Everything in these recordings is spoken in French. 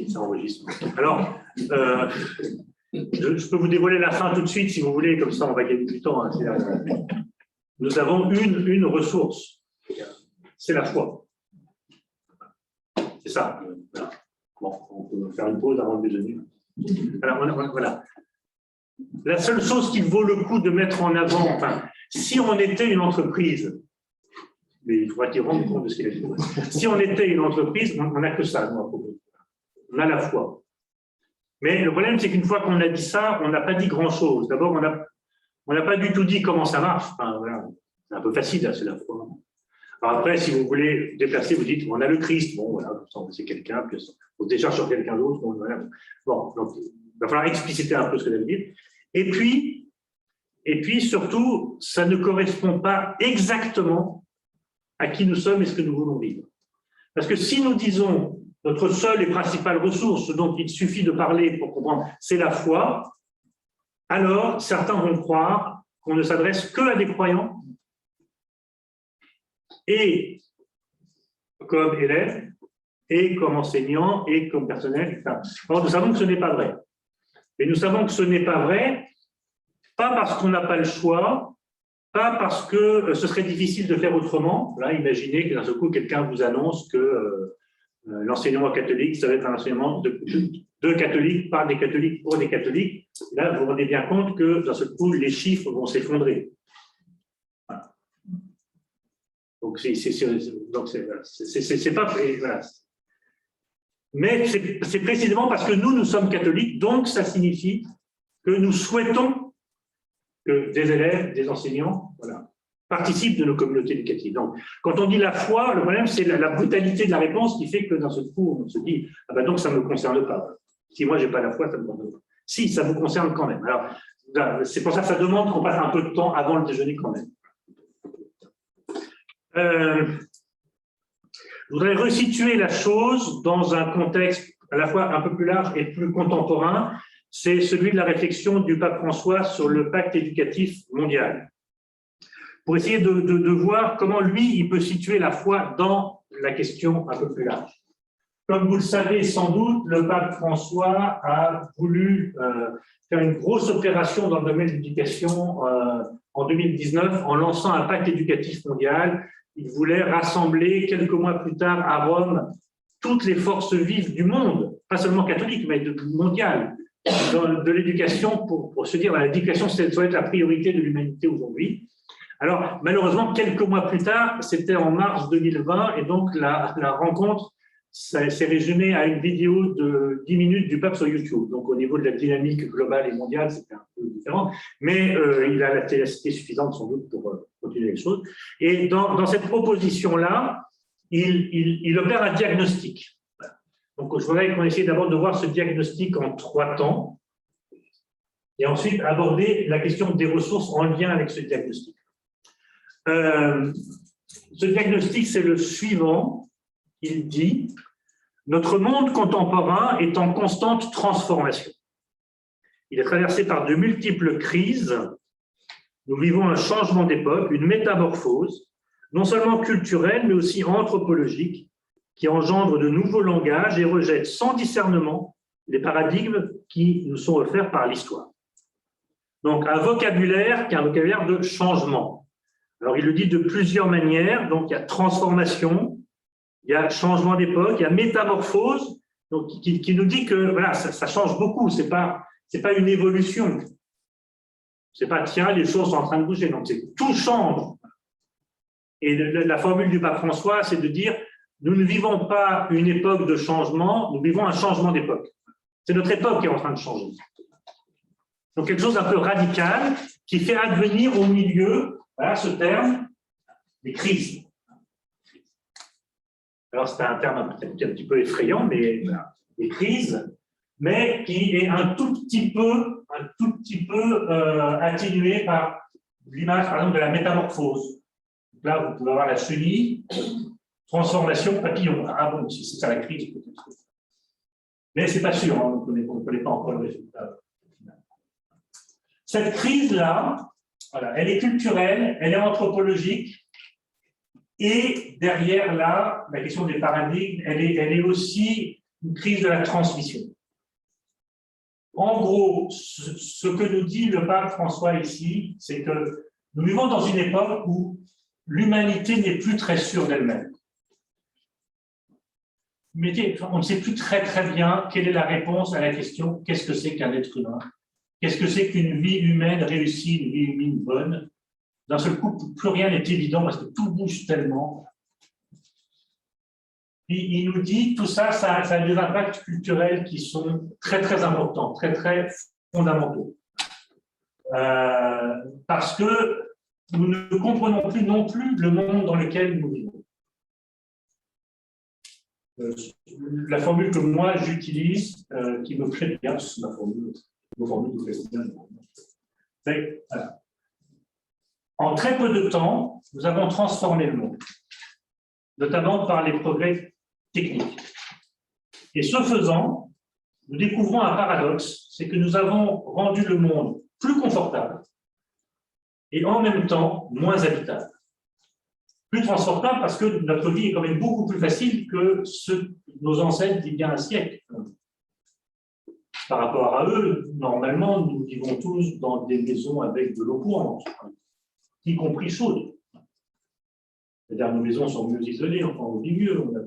Ça enregistre. Alors, je peux vous dévoiler la fin tout de suite si vous voulez, comme ça on va gagner du temps. Hein. Nous avons une ressource, c'est la foi. C'est ça. Voilà. Bon, on peut faire une pause avant le déjeuner. Alors, voilà. La seule chose qui vaut le coup de mettre en avant, enfin, si on était une entreprise, mais il faudra qu'il rende compte de ce qu'il a dit. Si on était une entreprise, on n'a que ça, nous, à propos. On a la foi. Mais le problème, c'est qu'une fois qu'on a dit ça, on n'a pas dit grand-chose. D'abord, on n'a pas du tout dit comment ça marche. Enfin, voilà. C'est un peu facile, c'est la foi. Alors après, si vous voulez déplacer, vous dites, on a le Christ. Bon, voilà, c'est quelqu'un, puis on se décharge sur quelqu'un d'autre. Bon, voilà. Bon, donc, il va falloir expliciter un peu ce que ça veut dire. Et puis, surtout, ça ne correspond pas exactement à qui nous sommes et ce que nous voulons vivre. Parce que si nous disons notre seule et principale ressource, ce dont il suffit de parler pour comprendre, c'est la foi, alors certains vont croire qu'on ne s'adresse que à des croyants et comme élèves, et comme enseignants, et comme personnel. Or, nous savons que ce n'est pas vrai. Et nous savons que ce n'est pas vrai, pas parce qu'on n'a pas le choix, pas parce que ce serait difficile de faire autrement. Là, imaginez que d'un seul coup, quelqu'un vous annonce que l'enseignement catholique, ça va être un enseignement de catholiques, par des catholiques, pour des catholiques. Là, vous vous rendez bien compte que d'un seul coup, les chiffres vont s'effondrer. Voilà. Donc, c'est pas... Voilà. Mais c'est précisément parce que nous sommes catholiques, donc ça signifie que nous souhaitons que des élèves, des enseignants, voilà, participent de nos communautés éducatives. Donc, quand on dit la foi, le problème, c'est la brutalité de la réponse qui fait que dans ce coup, on se dit « Ah ben donc, ça ne me concerne pas. Si moi, je n'ai pas la foi, ça ne me concerne pas. » Si, ça vous concerne quand même. Alors, c'est pour ça que ça demande qu'on passe un peu de temps avant le déjeuner quand même. Je voudrais resituer la chose dans un contexte à la fois un peu plus large et plus contemporain. C'est celui de la réflexion du pape François sur le pacte éducatif mondial. Pour essayer de voir comment lui, il peut situer la foi dans la question un peu plus large. Comme vous le savez sans doute, le pape François a voulu faire une grosse opération dans le domaine de l'éducation en 2019 en lançant un pacte éducatif mondial. Il voulait rassembler quelques mois plus tard à Rome toutes les forces vives du monde, pas seulement catholiques, mais mondiales, de l'éducation pour se dire que l'éducation, ça doit être la priorité de l'humanité aujourd'hui. Alors, malheureusement, quelques mois plus tard, c'était en mars 2020, et donc la rencontre s'est résumée à une vidéo de 10 minutes du pape sur YouTube. Donc, au niveau de la dynamique globale et mondiale, c'était un peu différent, mais il a la ténacité suffisante sans doute pour continuer les choses. Et dans cette proposition-là, il opère un diagnostic. Donc, je voudrais qu'on essaye d'abord de voir ce diagnostic en 3 temps, et ensuite aborder la question des ressources en lien avec ce diagnostic. Ce diagnostic, c'est le suivant. Il dit « Notre monde contemporain est en constante transformation. Il est traversé par de multiples crises. Nous vivons un changement d'époque, une métamorphose, non seulement culturelle, mais aussi anthropologique, qui engendre de nouveaux langages et rejette sans discernement les paradigmes qui nous sont offerts par l'histoire. » Donc, un vocabulaire qui est un vocabulaire de changement. Alors, il le dit de plusieurs manières. Donc, il y a transformation, il y a changement d'époque, il y a métamorphose, donc, qui nous dit que voilà, ça change beaucoup, c'est pas une évolution. C'est pas, tiens, les choses sont en train de bouger. Donc, c'est tout change. Et la formule du pape François, c'est de dire, nous ne vivons pas une époque de changement, nous vivons un changement d'époque. C'est notre époque qui est en train de changer. Donc, quelque chose d'un peu radical qui fait advenir au milieu, voilà ce terme, des crises. Alors, c'est un terme un petit peu effrayant, mais voilà, des crises, mais qui est un tout petit peu atténué par l'image, par exemple, de la métamorphose. Donc là, vous pouvez avoir la chenille, transformation, papillon. Ah bon, si c'est ça la crise, peut-être. Mais ce n'est pas sûr, hein, on ne connaît pas encore le résultat. Cette crise-là, voilà, elle est culturelle, elle est anthropologique, et derrière là, la question des paradigmes, elle est aussi une crise de la transmission. En gros, ce que nous dit le pape François ici, c'est que nous vivons dans une époque où l'humanité n'est plus très sûre d'elle-même. Mais on ne sait plus très bien quelle est la réponse à la question « Qu'est-ce que c'est qu'un être humain ?» Qu'est-ce que c'est qu'une vie humaine réussie, une vie humaine bonne? D'un seul coup, plus rien n'est évident parce que tout bouge tellement. Il nous dit tout ça, ça a des impacts culturels qui sont très importants, très fondamentaux. Parce que nous ne comprenons plus non plus le monde dans lequel nous vivons. La formule que moi j'utilise, qui me plaît bien, c'est ma formule qui me plaît bien. Voilà. En très peu de temps, nous avons transformé le monde, notamment par les progrès techniques. Et ce faisant, nous découvrons un paradoxe, c'est que nous avons rendu le monde plus confortable et en même temps moins habitable. Plus transportable parce que notre vie est quand même beaucoup plus facile que nos ancêtres d'il y a un siècle. Par rapport à eux, normalement, nous vivons tous dans des maisons avec de l'eau courante, y compris chaude. C'est-à-dire nos maisons sont mieux isolées, enfin on vit mieux, on est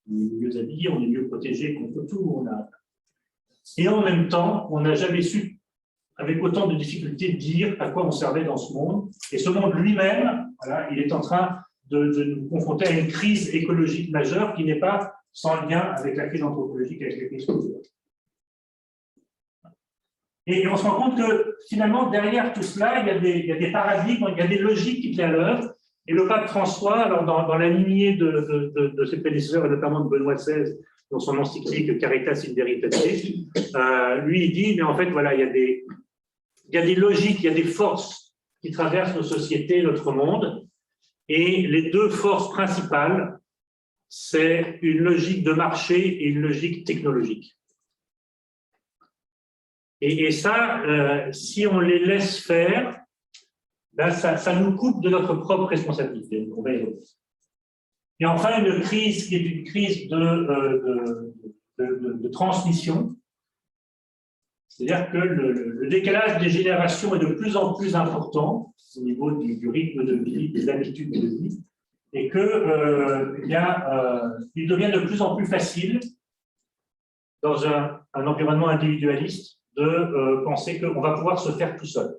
mieux habillés, on est mieux protégés contre tout. Et en même temps, on n'a jamais su, avec autant de difficultés, dire à quoi on servait dans ce monde. Et ce monde lui-même, voilà, il est en train de nous confronter à une crise écologique majeure qui n'est pas sans lien avec la crise anthropologique, avec la crise culturelle. Et on se rend compte que finalement, derrière tout cela, il y a des paradigmes, il y a des logiques qui sont à l'œuvre. Et le pape François, alors dans la lignée de ses prédécesseurs, et notamment de Benoît XVI, dans son encyclique Caritas in Veritate, lui, il dit, mais en fait, voilà, il y a des logiques, il y a des forces qui traversent nos sociétés, notre monde, et les deux forces principales, c'est une logique de marché et une logique technologique. Et ça, si on les laisse faire, ben ça nous coupe de notre propre responsabilité. Et enfin, une crise qui est une crise de transmission, c'est-à-dire que le décalage des générations est de plus en plus important au niveau du rythme de vie, des habitudes de vie, et que il devient de plus en plus facile, dans un environnement individualiste, de penser qu'on va pouvoir se faire tout seul.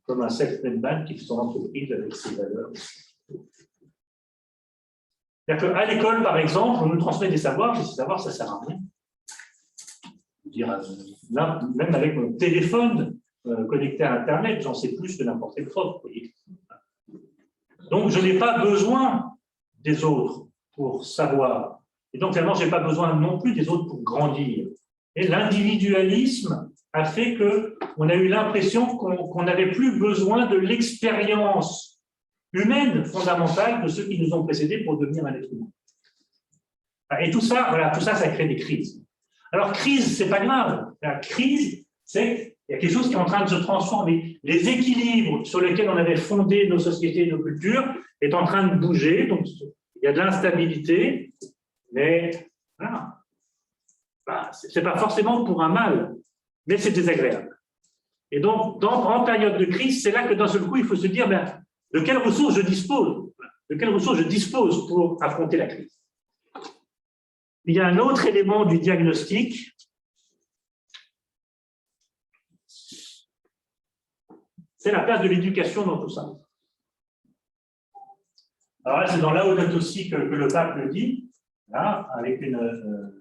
Comme un self-made man qui fait son entreprise avec ses valeurs. C'est-à-dire qu'à l'école, par exemple, on nous transmet des savoirs, mais ces savoirs, ça ne sert à rien. Là, même avec mon téléphone connecté à Internet, j'en sais plus que n'importe quel prof. Donc, je n'ai pas besoin des autres pour savoir. Et donc, finalement, je n'ai pas besoin non plus des autres pour grandir. Et l'individualisme a fait qu'on a eu l'impression qu'on n'avait plus besoin de l'expérience humaine fondamentale de ceux qui nous ont précédés pour devenir un être humain. Et tout ça, voilà, ça crée des crises. Alors, crise, c'est pas grave. La crise, c'est qu'il y a quelque chose qui est en train de se transformer. Les équilibres sur lesquels on avait fondé nos sociétés et nos cultures est en train de bouger. Donc, il y a de l'instabilité, mais voilà. Ce n'est pas forcément pour un mal, mais c'est désagréable. Et donc, en période de crise, c'est là que d'un seul coup, il faut se dire de quelles ressources je dispose, pour affronter la crise. Il y a un autre élément du diagnostic, c'est la place de l'éducation dans tout ça. Alors là, c'est dans Laudato Si que le pape le dit, là, avec une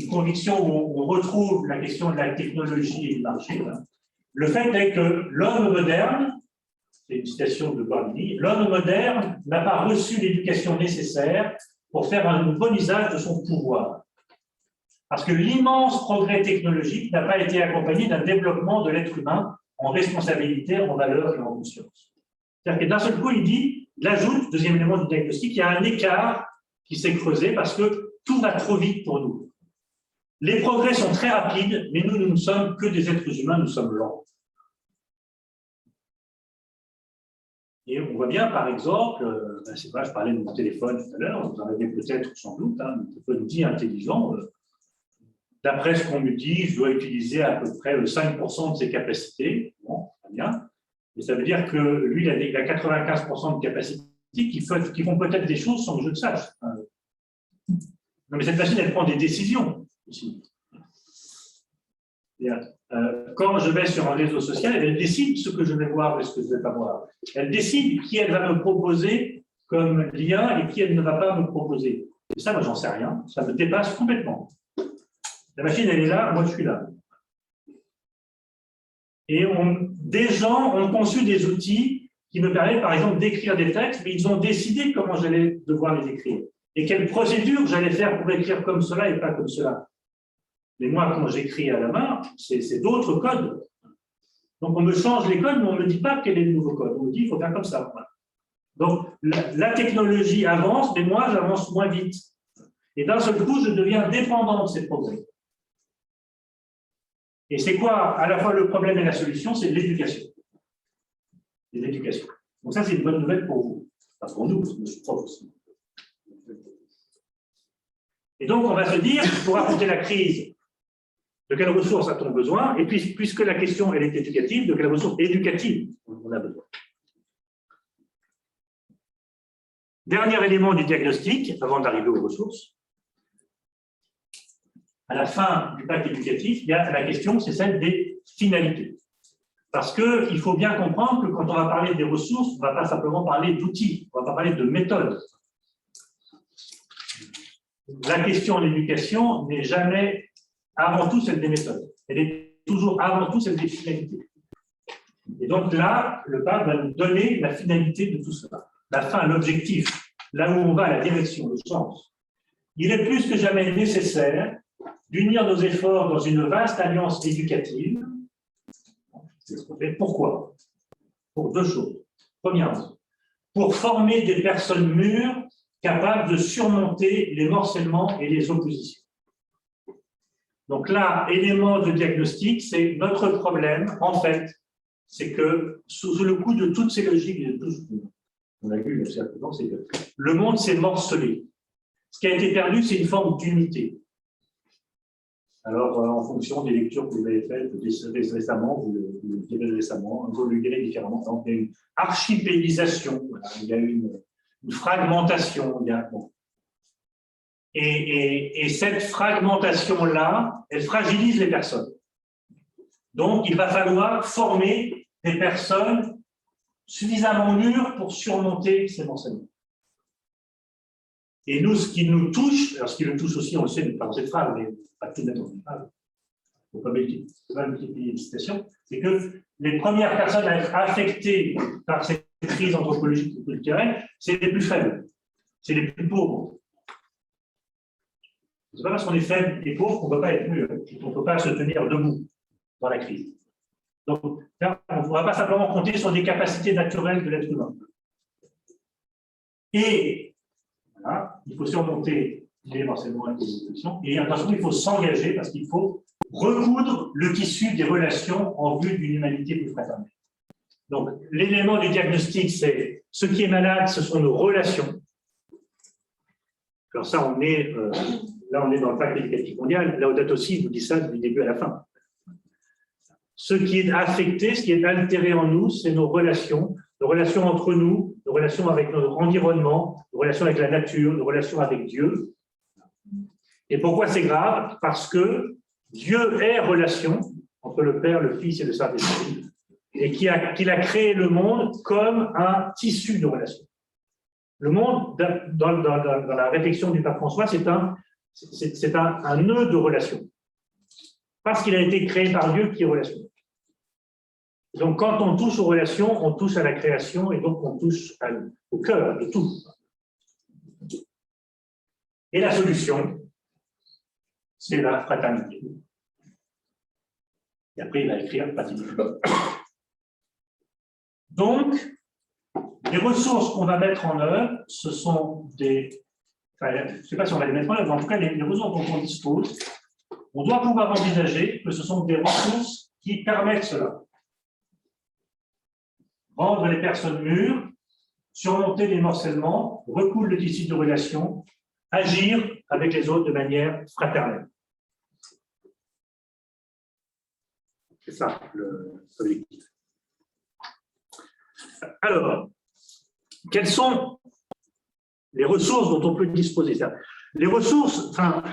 conviction où on retrouve la question de la technologie et du marché. Le fait est que l'homme moderne, c'est une citation de Guarini, l'homme moderne n'a pas reçu l'éducation nécessaire pour faire un bon usage de son pouvoir. Parce que l'immense progrès technologique n'a pas été accompagné d'un développement de l'être humain en responsabilité, en valeur et en conscience. C'est-à-dire que d'un seul coup, il ajoute, deuxième élément du diagnostic, il y a un écart qui s'est creusé parce que tout va trop vite pour nous. Les progrès sont très rapides, mais nous ne sommes que des êtres humains, nous sommes lents. Et on voit bien, par exemple, c'est vrai, je parlais de mon téléphone tout à l'heure, vous en avez peut-être sans doute, mon téléphone dit intelligent. D'après ce qu'on me dit, je dois utiliser à peu près 5% de ses capacités. Bon, très bien. Et ça veut dire que lui, il a 95% de capacités qui font peut-être des choses sans que je le sache. Non, mais cette machine, elle prend des décisions aussi. Quand je vais sur un réseau social, elle décide ce que je vais voir et ce que je ne vais pas voir. Elle décide qui elle va me proposer comme lien et qui elle ne va pas me proposer. Et ça, moi, j'en sais rien. Ça me dépasse complètement. La machine, elle est là, moi, je suis là. Et des gens ont conçu des outils qui me permettent, par exemple, d'écrire des textes, mais ils ont décidé comment j'allais devoir les écrire. Et quelle procédure j'allais faire pour écrire comme cela et pas comme cela. Mais moi, quand j'écris à la main, c'est d'autres codes. Donc, on me change les codes, mais on ne me dit pas quel est le nouveau code. On me dit, il faut faire comme ça. Donc, la technologie avance, mais moi, j'avance moins vite. Et d'un seul coup, je deviens dépendant de ces progrès. Et c'est quoi, à la fois le problème et la solution? C'est l'éducation. L'éducation. Donc ça, c'est une bonne nouvelle pour vous. Enfin, pour nous, je suis prof aussi. Et donc, on va se dire, pour affronter la crise, de quelles ressources a-t-on besoin? Et puis, puisque la question, elle est éducative, de quelles ressources éducatives on a besoin? Dernier élément du diagnostic, avant d'arriver aux ressources. À la fin du pacte éducatif, il y a la question, c'est celle des finalités. Parce qu'il faut bien comprendre que quand on va parler des ressources, on ne va pas simplement parler d'outils, on ne va pas parler de méthodes. La question de l'éducation n'est jamais avant tout celle des méthodes. Elle est toujours avant tout celle des finalités. Et donc là, le pape va nous donner la finalité de tout cela. La fin, l'objectif, là où on va, la direction, le sens. Il est plus que jamais nécessaire d'unir nos efforts dans une vaste alliance éducative. C'est ce qu'on fait. Pourquoi? Pour deux choses. Premièrement, pour former des personnes mûres capables de surmonter les morcellements et les oppositions. Donc là, élément de diagnostic, c'est notre problème, en fait, c'est que sous le coup de toutes ces logiques, de tout ce qu'on a vu jusqu'à présent, c'est que le monde s'est morcelé. Ce qui a été perdu, c'est une forme d'unité. Alors, en fonction des lectures que vous avez faites récemment, vous le direz récemment, vous le direz différemment. Donc, il y a une archipélisation, voilà, il y a une fragmentation. Il y a, bon. Et cette fragmentation-là, elle fragilise les personnes. Donc, il va falloir former des personnes suffisamment mûres pour surmonter ces morcellements. Et nous, ce qui nous touche, alors ce qui nous touche aussi, on le sait par cette phrase, mais pas tout mettre dans une phrase, il ne faut pas multiplier les citations, c'est que les premières personnes à être affectées par cette crise anthropologique et culturelle, c'est les plus faibles, c'est les plus pauvres. Ce n'est pas parce qu'on est faible et pauvre qu'on ne peut pas être mûr, qu'on ne peut pas se tenir debout dans la crise. Donc, là, on ne va pas simplement compter sur des capacités naturelles de l'être humain. Et voilà, il faut surmonter les morcellements et les oppositions. Et attention, il faut s'engager parce qu'il faut recoudre le tissu des relations en vue d'une humanité plus fraternelle. Donc, l'élément du diagnostic, c'est ce qui est malade, ce sont nos relations. Alors ça, on est dans le pacte éducatif mondial. Laudato Si nous dit ça du début à la fin. Ce qui est affecté, ce qui est altéré en nous, c'est nos relations entre nous, nos relations avec notre environnement, nos relations avec la nature, nos relations avec Dieu. Et pourquoi c'est grave? Parce que Dieu est relation entre le Père, le Fils et le Saint-Esprit, et qu'il a créé le monde comme un tissu de relations. Le monde, dans la réflexion du pape François, c'est un nœud de relations. Parce qu'il a été créé par Dieu qui est relation. Donc, quand on touche aux relations, on touche à la création et donc on touche au cœur de tout. Et la solution, c'est la fraternité. Et après, il va écrire fraternité. Donc, les ressources qu'on va mettre en œuvre, ce sont des... Enfin, je ne sais pas si on va les mettre en œuvre, mais en tout cas, les ressources dont on dispose, on doit pouvoir envisager que ce sont des ressources qui permettent cela. Rendre les personnes mûres surmonter les morcellements, recoudre le tissu de relation, agir avec les autres de manière fraternelle. C'est ça l'objectif. Alors, quelles sont les ressources dont on peut disposer? Les ressources, enfin,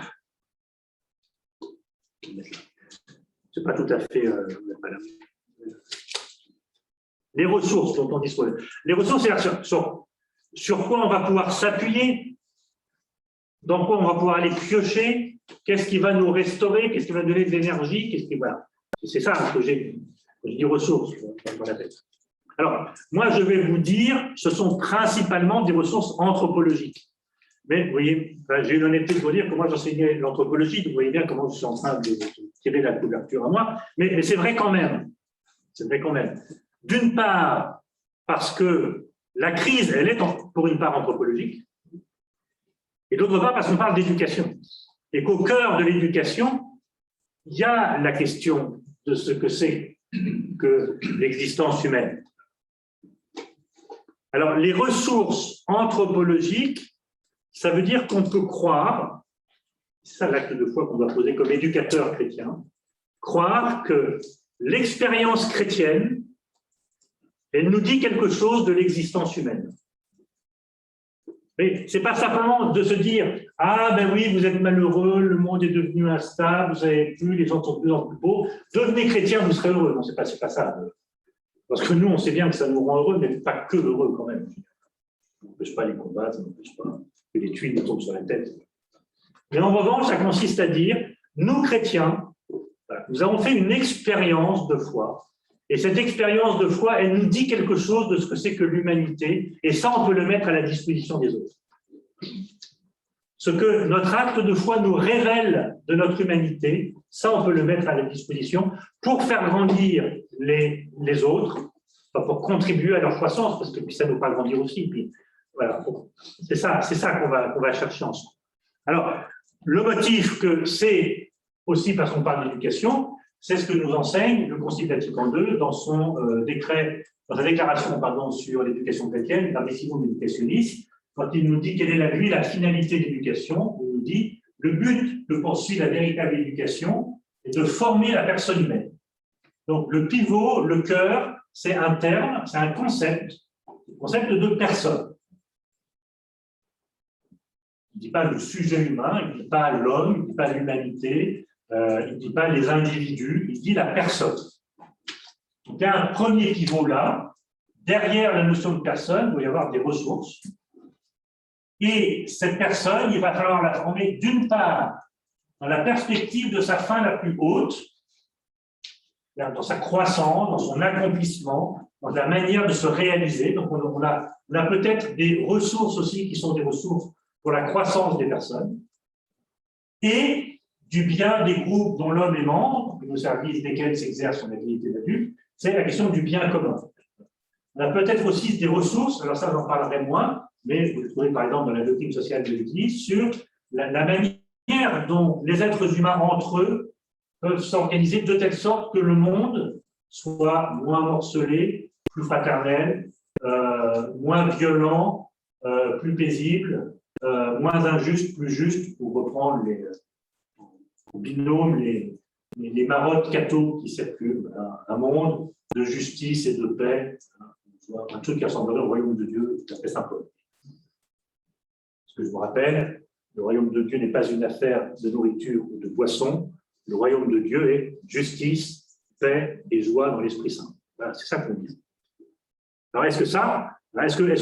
c'est pas tout à fait. Les ressources dont on dispose. Les ressources, c'est sur quoi on va pouvoir s'appuyer, dans quoi on va pouvoir aller piocher, qu'est-ce qui va nous restaurer, qu'est-ce qui va donner de l'énergie, voilà. C'est ça que j'ai dit ressources dans la tête. Alors, moi, je vais vous dire, ce sont principalement des ressources anthropologiques. Mais vous voyez, j'ai eu l'honnêteté de vous dire que moi, j'enseignais l'anthropologie, donc vous voyez bien comment je suis en train de tirer la couverture à moi, mais c'est vrai quand même. C'est vrai quand même. D'une part, parce que la crise, elle est pour une part anthropologique, et d'autre part, parce qu'on parle d'éducation. Et qu'au cœur de l'éducation, il y a la question de ce que c'est que l'existence humaine. Alors, les ressources anthropologiques, ça veut dire qu'on peut croire, c'est ça l'acte de foi qu'on doit poser comme éducateur chrétien, croire que l'expérience chrétienne, elle nous dit quelque chose de l'existence humaine. Mais ce n'est pas simplement de se dire « Ah, ben oui, vous êtes malheureux, le monde est devenu instable, vous n'avez plus, les gens sont de plus en plus pauvres, devenez chrétien, vous serez heureux. » Non, ce n'est pas ça. Parce que nous, on sait bien que ça nous rend heureux, mais pas que heureux quand même. Ça n'empêche pas les combats, ça n'empêche pas que les tuiles nous tombent sur la tête. Mais en revanche, ça consiste à dire « Nous, chrétiens, nous avons fait une expérience de foi. » Et cette expérience de foi, elle nous dit quelque chose de ce que c'est que l'humanité, et ça, on peut le mettre à la disposition des autres. Ce que notre acte de foi nous révèle de notre humanité, ça, on peut le mettre à la disposition pour faire grandir les autres, pour contribuer à leur croissance, parce que puis ça nous fera grandir aussi. Puis, voilà, c'est ça qu'on va chercher ensemble. Alors, le motif que c'est aussi parce qu'on parle d'éducation, c'est ce que nous enseigne le Concile Vatican II dans son dans sa déclaration sur l'éducation chrétienne, Verdissimo Educationis, quand il nous dit quelle est la finalité de l'éducation. Il nous dit le but que poursuit la véritable éducation est de former la personne humaine. Donc le pivot, le cœur, c'est un terme, c'est un concept, le concept de personne. Il ne dit pas le sujet humain, il ne dit pas l'homme, il ne dit pas l'humanité. Il ne dit pas les individus, il dit la personne. Donc, il y a un premier pivot là. Derrière la notion de personne, il doit y avoir des ressources. Et cette personne, il va falloir la former d'une part dans la perspective de sa fin la plus haute, dans sa croissance, dans son accomplissement, dans la manière de se réaliser. Donc, on a peut-être des ressources aussi qui sont des ressources pour la croissance des personnes. Et du bien des groupes dont l'homme est membre, au service desquels s'exerce son activité d'adulte, c'est la question du bien commun. On a peut-être aussi des ressources, alors ça j'en parlerai moins, mais vous le trouvez par exemple dans la doctrine sociale de l'Église, sur la manière dont les êtres humains entre eux peuvent s'organiser de telle sorte que le monde soit moins morcelé, plus fraternel, moins violent, plus paisible, moins injuste, plus juste, pour reprendre les binômes, les marottes cathos qui circulent, un monde de justice et de paix, un truc qui ressemblerait au royaume de Dieu, tout à fait symbolique. Ce que je vous rappelle, le royaume de Dieu n'est pas une affaire de nourriture ou de boisson, le royaume de Dieu est justice, paix et joie dans l'Esprit Saint. Voilà, c'est ça qu'on dit. Alors est-ce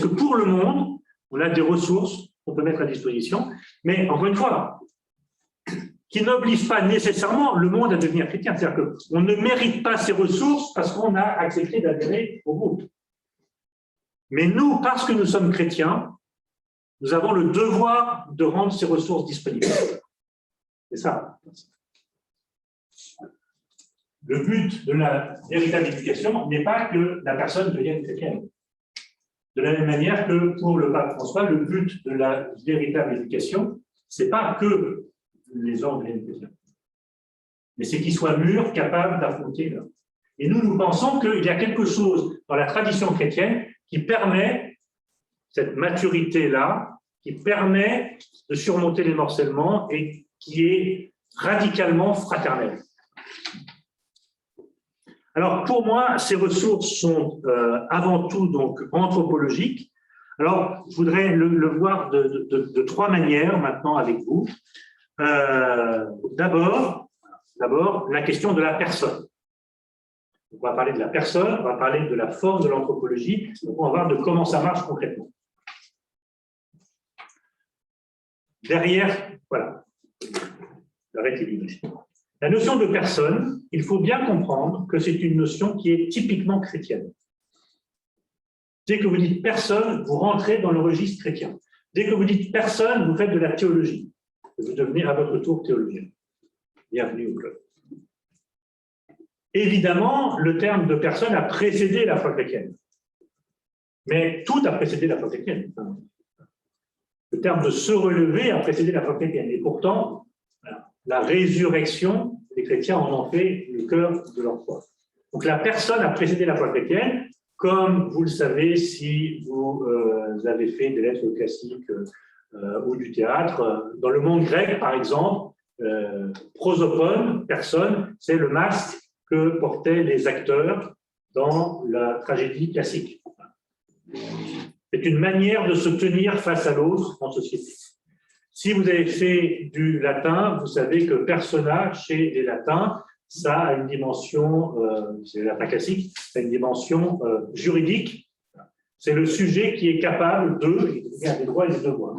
que pour le monde, on a des ressources qu'on peut mettre à disposition, mais encore une fois, qui n'oblige pas nécessairement le monde à devenir chrétien. C'est-à-dire qu'on ne mérite pas ces ressources parce qu'on a accepté d'adhérer au groupe. Mais nous, parce que nous sommes chrétiens, nous avons le devoir de rendre ces ressources disponibles. C'est ça. Le but de la véritable éducation n'est pas que la personne devienne chrétienne. De la même manière que pour le pape François, le but de la véritable éducation, ce n'est pas que les gens deviennent chrétiens, mais c'est qu'ils soient mûrs, capables d'affronter là. Et nous pensons qu'il y a quelque chose dans la tradition chrétienne qui permet cette maturité-là qui permet de surmonter les morcellements et qui est radicalement fraternelle. Alors, pour moi, ces ressources sont avant tout donc anthropologiques. Alors, je voudrais le voir de trois manières maintenant avec vous. D'abord, la question de la personne. On va parler de la personne, on va parler de la force de l'anthropologie, donc on va voir de comment ça marche concrètement. Derrière, voilà, j'arrête les digressions. La notion de personne, il faut bien comprendre que c'est une notion qui est typiquement chrétienne. Dès que vous dites personne, vous rentrez dans le registre chrétien. Dès que vous dites personne, vous faites de la théologie. Vous devenez à votre tour théologien. Bienvenue au club. Évidemment, le terme de personne a précédé la foi chrétienne. Mais tout a précédé la foi chrétienne. Le terme de se relever a précédé la foi chrétienne. Et pourtant, la résurrection, les chrétiens en ont fait le cœur de leur foi. Donc la personne a précédé la foi chrétienne, comme vous le savez si vous avez fait des lettres classiques ou du théâtre. Dans le monde grec, par exemple, prosopone, personne, c'est le masque que portaient les acteurs dans la tragédie classique. C'est une manière de se tenir face à l'autre en société. Si vous avez fait du latin, vous savez que persona, chez les latins, ça a une dimension, c'est le latin classique, ça a une dimension juridique. C'est le sujet qui est capable il y a des droits et des devoirs.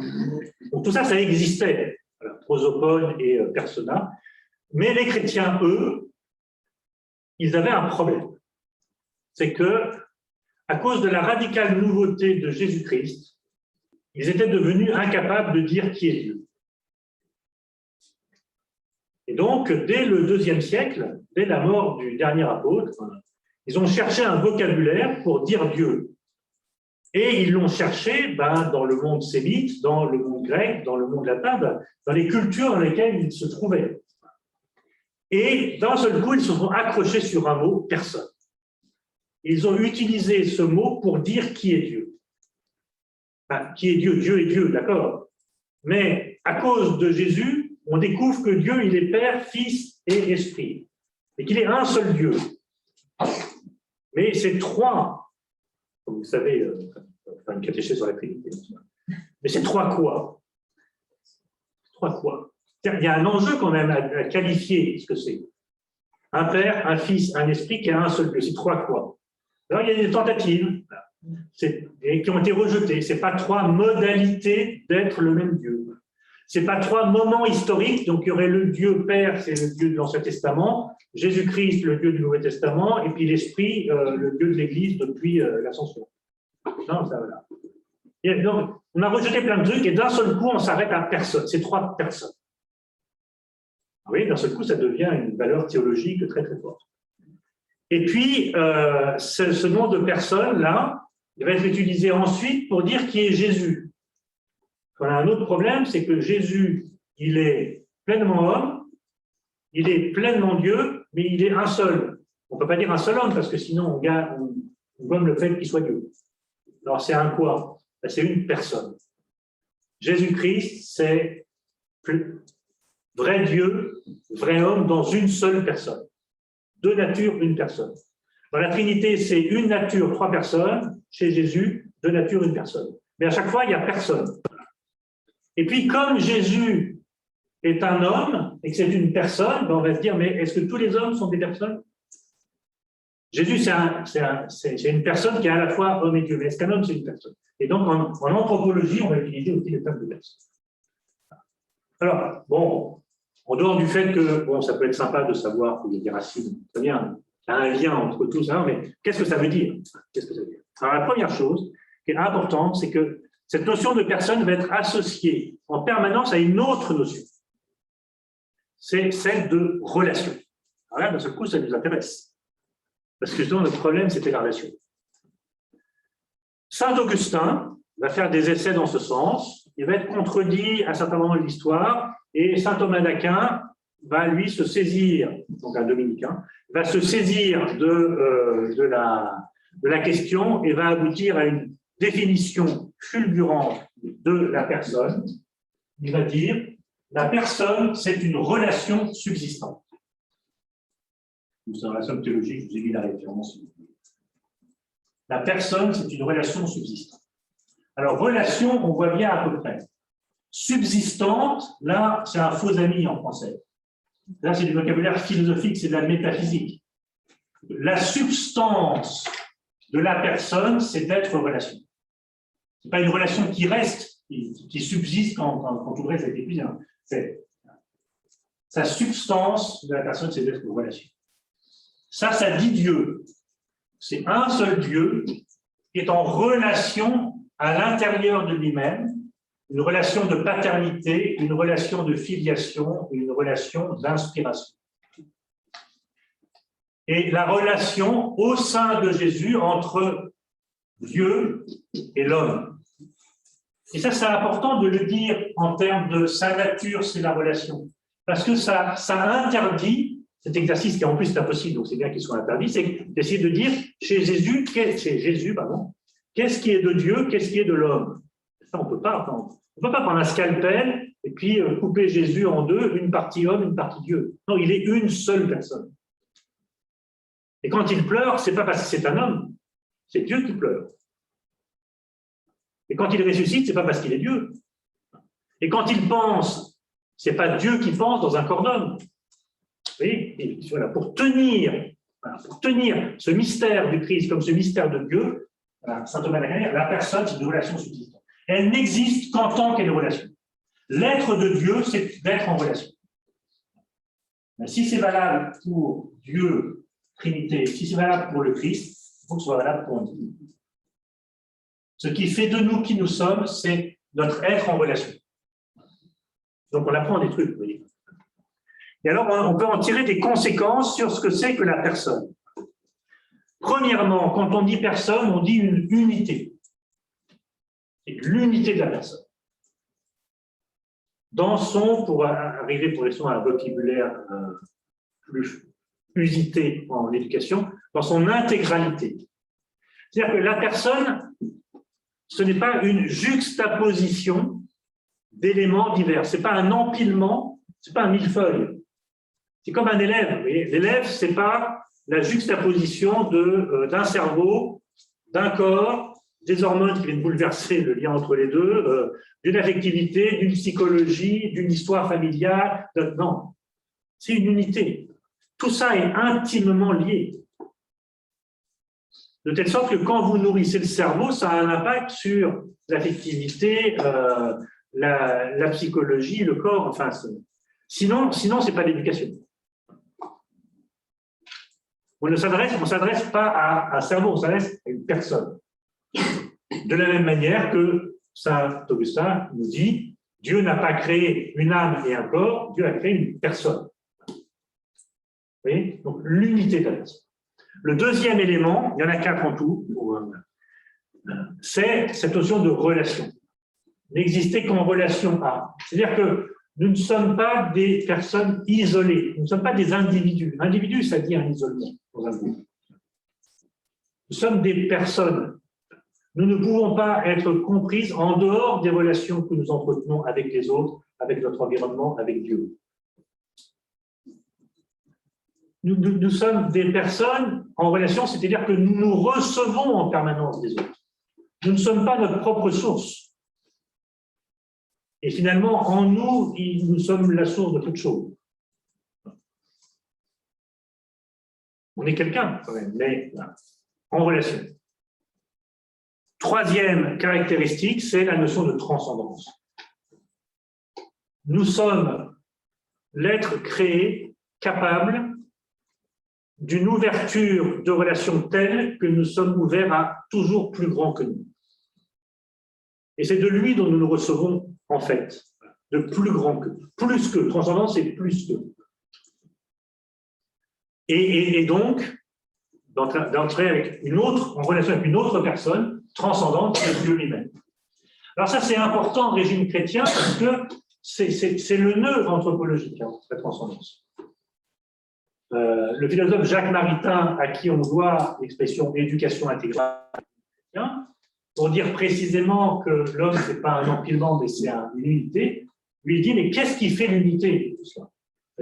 Donc tout ça, ça existait, voilà, prosopone et persona. Mais les chrétiens, eux, ils avaient un problème. C'est que, à cause de la radicale nouveauté de Jésus-Christ, ils étaient devenus incapables de dire qui est Dieu. Et donc, dès le IIe siècle, dès la mort du dernier apôtre, ils ont cherché un vocabulaire pour dire Dieu. Et ils l'ont cherché dans le monde sémite, dans le monde grec, dans le monde latin, dans les cultures dans lesquelles ils se trouvaient. Et d'un seul coup, ils se sont accrochés sur un mot, personne. Ils ont utilisé ce mot pour dire qui est Dieu. Enfin, qui est Dieu? Dieu est Dieu, d'accord. Mais à cause de Jésus, on découvre que Dieu, il est Père, Fils et Esprit. Et qu'il est un seul Dieu. Mais c'est trois, comme vous savez, enfin une catéchèse sur la Trinité. Mais c'est trois quoi? Trois quoi? Il y a un enjeu quand même à qualifier ce que c'est. Un Père, un Fils, un Esprit qui a un seul Dieu. C'est trois quoi? Alors il y a des tentatives qui ont été rejetées. Ce n'est pas trois modalités d'être le même Dieu. Ce n'est pas trois moments historiques. Donc il y aurait le Dieu Père, c'est le Dieu de l'Ancien Testament, Jésus-Christ, le Dieu du Nouveau Testament, et puis l'Esprit, le Dieu de l'Église depuis l'Ascension. Non, ça voilà. Et donc, on a rejeté plein de trucs et d'un seul coup, on s'arrête à personne. C'est trois personnes. Oui, d'un seul coup, ça devient une valeur théologique très, très forte. Et puis, ce nom de personne-là, il va être utilisé ensuite pour dire qui est Jésus. On a un autre problème, c'est que Jésus, il est pleinement homme, il est pleinement Dieu, mais il est un seul. On ne peut pas dire un seul homme, parce que sinon, on gomme le fait qu'il soit Dieu. Alors, c'est un quoi? C'est une personne. Jésus-Christ, c'est vrai Dieu, vrai homme dans une seule personne. Deux natures, une personne. Dans la Trinité, c'est une nature, trois personnes. Chez Jésus, deux natures, une personne. Mais à chaque fois, il n'y a personne. Et puis, comme Jésus est un homme et que c'est une personne, on va se dire, mais est-ce que tous les hommes sont des personnes? Jésus, c'est une personne qui est à la fois homme et Dieu. Mais est-ce qu'un homme, c'est une personne? Et donc, en anthropologie, on va utiliser aussi le terme de personne. Alors, bon, en dehors du fait que, bon, ça peut être sympa de savoir qu'il y a des racines, très bien, il y a un lien entre tout ça, mais qu'est-ce que ça veut dire? Qu'est-ce que ça veut dire? Alors, la première chose qui est importante, c'est que cette notion de personne va être associée en permanence à une autre notion. C'est celle de relation. Alors là, d'un seul coup, ça nous intéresse. Parce que justement, notre problème, c'était la relation. Saint Augustin va faire des essais dans ce sens. Il va être contredit à un certain moment de l'histoire. Et saint Thomas d'Aquin va, lui, se saisir, donc un dominicain, va se saisir de la question et va aboutir à une définition fulgurante de la personne, il va dire la personne, c'est une relation subsistante. C'est dans la somme théologique, je vous ai mis la référence. La personne, c'est une relation subsistante. Alors, relation, on voit bien à peu près. Subsistante, là, c'est un faux ami en français. Là, c'est du vocabulaire philosophique, c'est de la métaphysique. La substance de la personne, c'est d'être relation. Ce n'est pas une relation qui reste, qui subsiste quand tout le reste a été épuisé. Sa substance de la personne, c'est d'être relation. Ça dit Dieu. C'est un seul Dieu qui est en relation à l'intérieur de lui-même, une relation de paternité, une relation de filiation, une relation d'inspiration. Et la relation au sein de Jésus entre Dieu et l'homme. Et ça, c'est important de le dire en termes de sa nature, c'est la relation. Parce que ça interdit, cet exercice qui en plus est impossible, donc c'est bien qu'il soit interdit, c'est d'essayer de dire chez Jésus, qu'est-ce qui est de Dieu, qu'est-ce qui est de l'homme. Ça, on ne peut pas prendre un scalpel et puis couper Jésus en deux, une partie homme, une partie Dieu. Non, il est une seule personne. Et quand il pleure, ce n'est pas parce que c'est un homme, c'est Dieu qui pleure. Et quand il ressuscite, ce n'est pas parce qu'il est Dieu. Et quand il pense, ce n'est pas Dieu qui pense dans un corps d'homme. Vous voyez, et voilà, pour tenir ce mystère du Christ comme ce mystère de Dieu, voilà, saint Thomas d'Aquin, la personne, c'est une relation subsistante. Elle n'existe qu'en tant qu'elle est relation. L'être de Dieu, c'est d'être en relation. Mais si c'est valable pour Dieu, Trinité, si c'est valable pour le Christ, il faut que ce soit valable pour nous. Ce qui fait de nous qui nous sommes, c'est notre être en relation. Donc on apprend des trucs, vous voyez. Et alors on peut en tirer des conséquences sur ce que c'est que la personne. Premièrement, quand on dit personne, on dit une unité. C'est l'unité de la personne. Pour arriver pour l'instant à un vocabulaire plus usité en éducation, dans son intégralité. C'est-à-dire que la personne, ce n'est pas une juxtaposition d'éléments divers, ce n'est pas un empilement, ce n'est pas un millefeuille. C'est comme un élève. L'élève, ce n'est pas la juxtaposition d'un cerveau, d'un corps, des hormones qui viennent bouleverser le lien entre les deux, d'une affectivité, d'une psychologie, d'une histoire familiale. Non, c'est une unité. Tout ça est intimement lié. De telle sorte que quand vous nourrissez le cerveau, ça a un impact sur l'affectivité, la psychologie, le corps, enfin. Sinon, ce n'est pas l'éducation. On ne s'adresse pas à un cerveau, on s'adresse à une personne. De la même manière que saint Augustin nous dit, Dieu n'a pas créé une âme et un corps, Dieu a créé une personne. Vous voyez ? Donc, l'unité de la personne. Le deuxième élément, il y en a 4 en tout, c'est cette notion de relation. N'exister qu'en relation à. C'est-à-dire que nous ne sommes pas des personnes isolées, nous ne sommes pas des individus. Individu, ça dit un isolement dans un groupe. Nous sommes des personnes. Nous ne pouvons pas être comprises en dehors des relations que nous entretenons avec les autres, avec notre environnement, avec Dieu. Nous sommes des personnes en relation, c'est-à-dire que nous nous recevons en permanence des autres. Nous ne sommes pas notre propre source. Et finalement, en nous, nous sommes la source de toute chose. On est quelqu'un, quand même, mais en relation. Troisième caractéristique, c'est la notion de transcendance. Nous sommes l'être créé capable d'une ouverture de relation telle que nous sommes ouverts à toujours plus grand que nous. Et c'est de lui dont nous nous recevons, en fait, de plus grand que, plus que, transcendance c'est plus que. Et donc, d'entrer avec une autre, en relation avec une autre personne, transcendante, c'est Dieu lui-même. Alors ça, c'est important en régime chrétien, parce que c'est le nœud anthropologique, la transcendance. Le philosophe Jacques Maritain, à qui on doit l'expression éducation intégrale, pour dire précisément que l'homme, ce n'est pas un empilement, mais c'est une unité, lui dit, mais qu'est-ce qui fait l'unité de tout cela?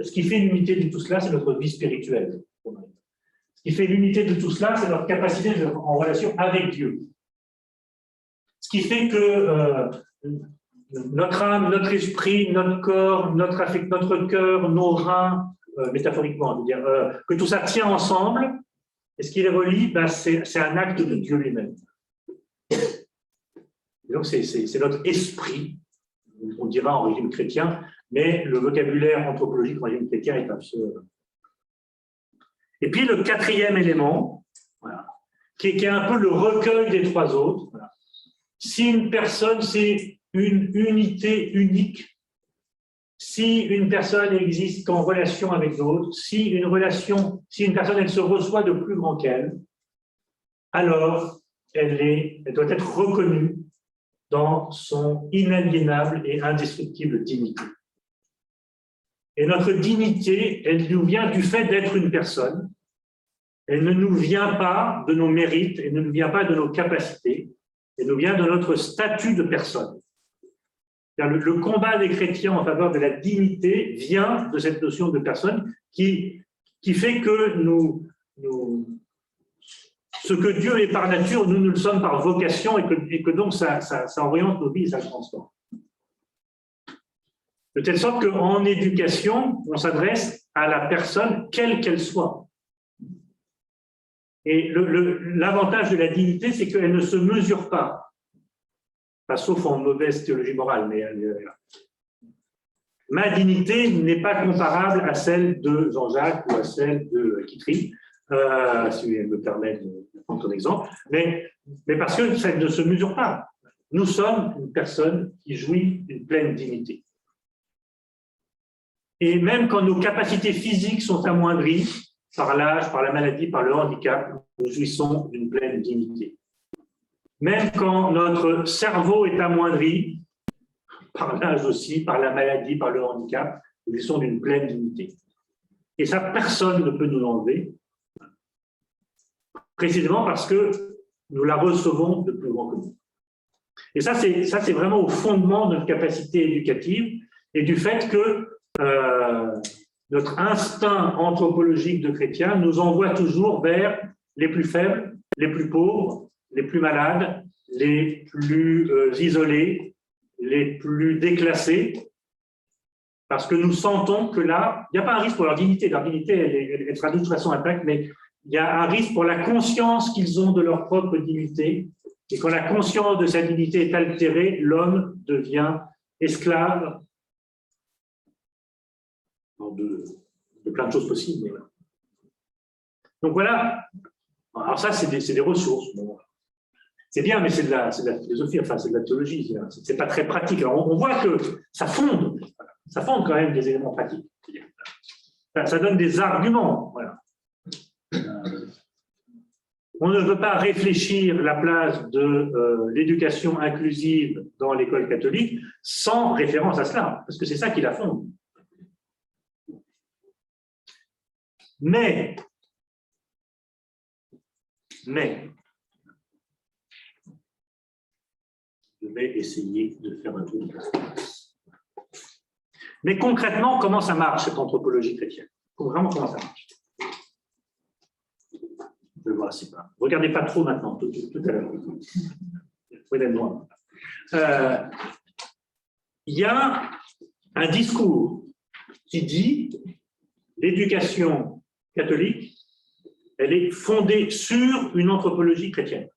Ce qui fait l'unité de tout cela, c'est notre vie spirituelle. Ce qui fait l'unité de tout cela, c'est notre capacité d'être en relation avec Dieu. Ce qui fait que notre âme, notre esprit, notre corps, notre affect, notre cœur, nos reins, métaphoriquement, je veux dire, que tout ça tient ensemble, et ce qui les relie, ben, c'est un acte de Dieu lui-même. Donc c'est notre esprit, on dira en régime chrétien, mais le vocabulaire anthropologique en régime chrétien est absolument. Et puis le quatrième élément, voilà, qui est un peu le recueil des trois autres. Voilà. Si une personne, c'est une unité unique, si une personne existe qu'en relation avec d'autres, si une personne elle se reçoit de plus grand qu'elle, alors elle doit être reconnue dans son inaliénable et indestructible dignité. Et notre dignité, elle nous vient du fait d'être une personne. Elle ne nous vient pas de nos mérites, elle ne nous vient pas de nos capacités, elle nous vient de notre statut de personne. Le combat des chrétiens en faveur de la dignité vient de cette notion de personne qui fait que ce que Dieu est par nature, nous le sommes par vocation et que donc ça oriente nos vies et ça transforme. De telle sorte qu'en éducation, on s'adresse à la personne, quelle qu'elle soit. Et l'avantage de la dignité, c'est qu'elle ne se mesure pas. Pas sauf en mauvaise théologie morale, mais ma dignité n'est pas comparable à celle de Jean-Jacques ou à celle de Guitry, si elle me permet de prendre ton exemple, mais parce que ça ne se mesure pas. Nous sommes une personne qui jouit d'une pleine dignité. Et même quand nos capacités physiques sont amoindries par l'âge, par la maladie, par le handicap, nous jouissons d'une pleine dignité. Même quand notre cerveau est amoindri, par l'âge aussi, par la maladie, par le handicap, nous jouissons d'une pleine dignité. Et ça, personne ne peut nous l'enlever, précisément parce que nous la recevons de plus grand que nous. Et ça, c'est vraiment au fondement de notre capacité éducative et du fait que notre instinct anthropologique de chrétien nous envoie toujours vers les plus faibles, les plus pauvres, les plus malades, les plus isolés, les plus déclassés, parce que nous sentons que là, il n'y a pas un risque pour leur dignité. Leur dignité, elle sera de toute façon intacte, mais il y a un risque pour la conscience qu'ils ont de leur propre dignité. Et quand la conscience de sa dignité est altérée, l'homme devient esclave de plein de choses possibles. Mais voilà. Donc voilà. Alors ça, c'est des ressources. Bon. C'est bien, mais c'est de la philosophie, enfin, c'est de la théologie. C'est pas très pratique. Alors, on voit que ça fonde quand même des éléments pratiques. Ça donne des arguments. Voilà. On ne veut pas réfléchir la place de l'éducation inclusive dans l'école catholique sans référence à cela, parce que c'est ça qui la fonde. Mais, je vais essayer de faire un tour de passe. Mais concrètement, comment ça marche cette anthropologie chrétienne? Vraiment, comment ça marche? Je vois, c'est pas. Regardez pas trop maintenant, tout à l'heure. Il y a un discours qui dit l'éducation catholique, elle est fondée sur une anthropologie chrétienne.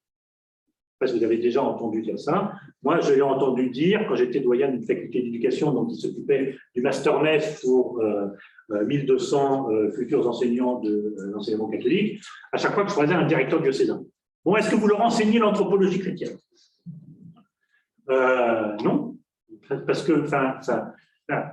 Parce que vous avez déjà entendu dire ça. Moi, je l'ai entendu dire quand j'étais doyen d'une faculté d'éducation, donc qui s'occupait du Master MEF pour 1200 futurs enseignants de l'enseignement catholique, à chaque fois que je choisissais un directeur diocésain. Bon, est-ce que vous leur enseignez l'anthropologie chrétienne? Non, parce que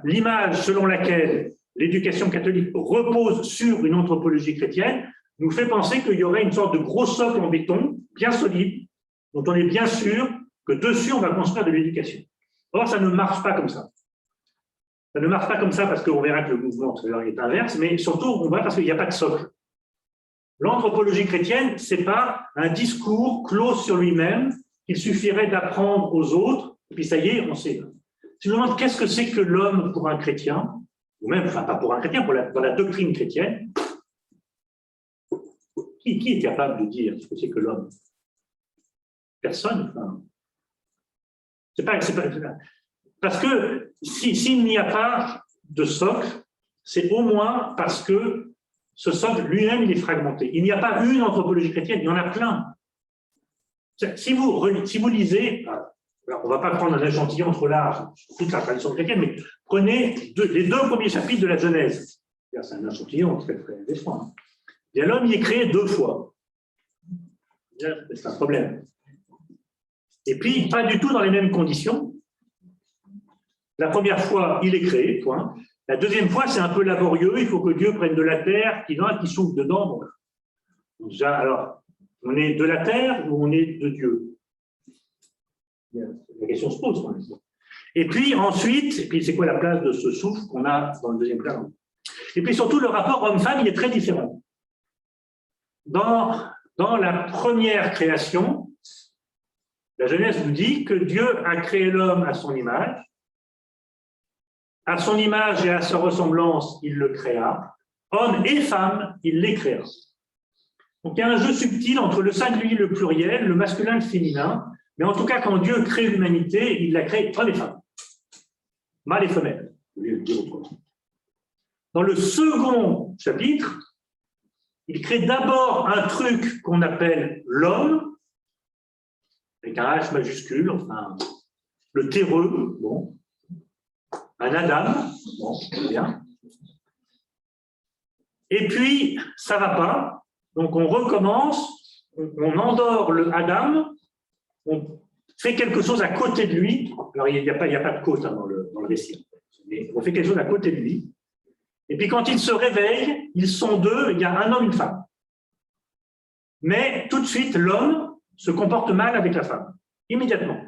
l'image selon laquelle l'éducation catholique repose sur une anthropologie chrétienne nous fait penser qu'il y aurait une sorte de gros socle en béton, bien solide, dont on est bien sûr que dessus on va construire de l'éducation. Or, ça ne marche pas comme ça. Ça ne marche pas comme ça parce qu'on verra que le mouvement est inverse, mais surtout on voit parce qu'il n'y a pas de socle. L'anthropologie chrétienne, ce n'est pas un discours clos sur lui-même qu'il suffirait d'apprendre aux autres, et puis ça y est, on sait. Si je me demande qu'est-ce que c'est que l'homme pour un chrétien, ou même, enfin pas pour un chrétien, dans la doctrine chrétienne, qui est capable de dire ce que c'est que l'homme? Personne. Enfin, c'est pas, parce que s'il n'y a pas de socle, c'est au moins parce que ce socle lui-même, il est fragmenté. Il n'y a pas une anthropologie chrétienne, il y en a plein. Si vous lisez, alors on ne va pas prendre un échantillon trop large, toute la tradition chrétienne, mais prenez les deux premiers chapitres de la Genèse. C'est un échantillon très restreint. Et l'homme, il est créé 2 fois. C'est un problème. Et puis, pas du tout dans les mêmes conditions. La première fois, il est créé, point. La deuxième fois, c'est un peu laborieux. Il faut que Dieu prenne de la terre, qui souffle dedans. Donc, déjà, alors, on est de la terre ou on est de Dieu? La question se pose. Et puis ensuite, c'est quoi la place de ce souffle qu'on a dans le deuxième plan? Et puis surtout, le rapport homme-femme, il est très différent. Dans la première création, la Genèse nous dit que Dieu a créé l'homme à son image. À son image et à sa ressemblance, il le créa. Homme et femme, il les créa. Donc il y a un jeu subtil entre le singulier et le pluriel, le masculin et le féminin. Mais en tout cas, quand Dieu crée l'humanité, il la crée homme et femme, mâle et femelle. Dans le second chapitre, il crée d'abord un truc qu'on appelle l'homme, avec un H majuscule, enfin, le terreux, bon, un Adam, bon, bien. Et puis, ça ne va pas, donc on recommence, on endort le Adam, on fait quelque chose à côté de lui. Alors, il n'y a pas de côte dans le récit. Mais on fait quelque chose à côté de lui. Et puis, quand il se réveille, ils sont 2, il y a un homme et une femme. Mais tout de suite, l'homme se comporte mal avec la femme, immédiatement.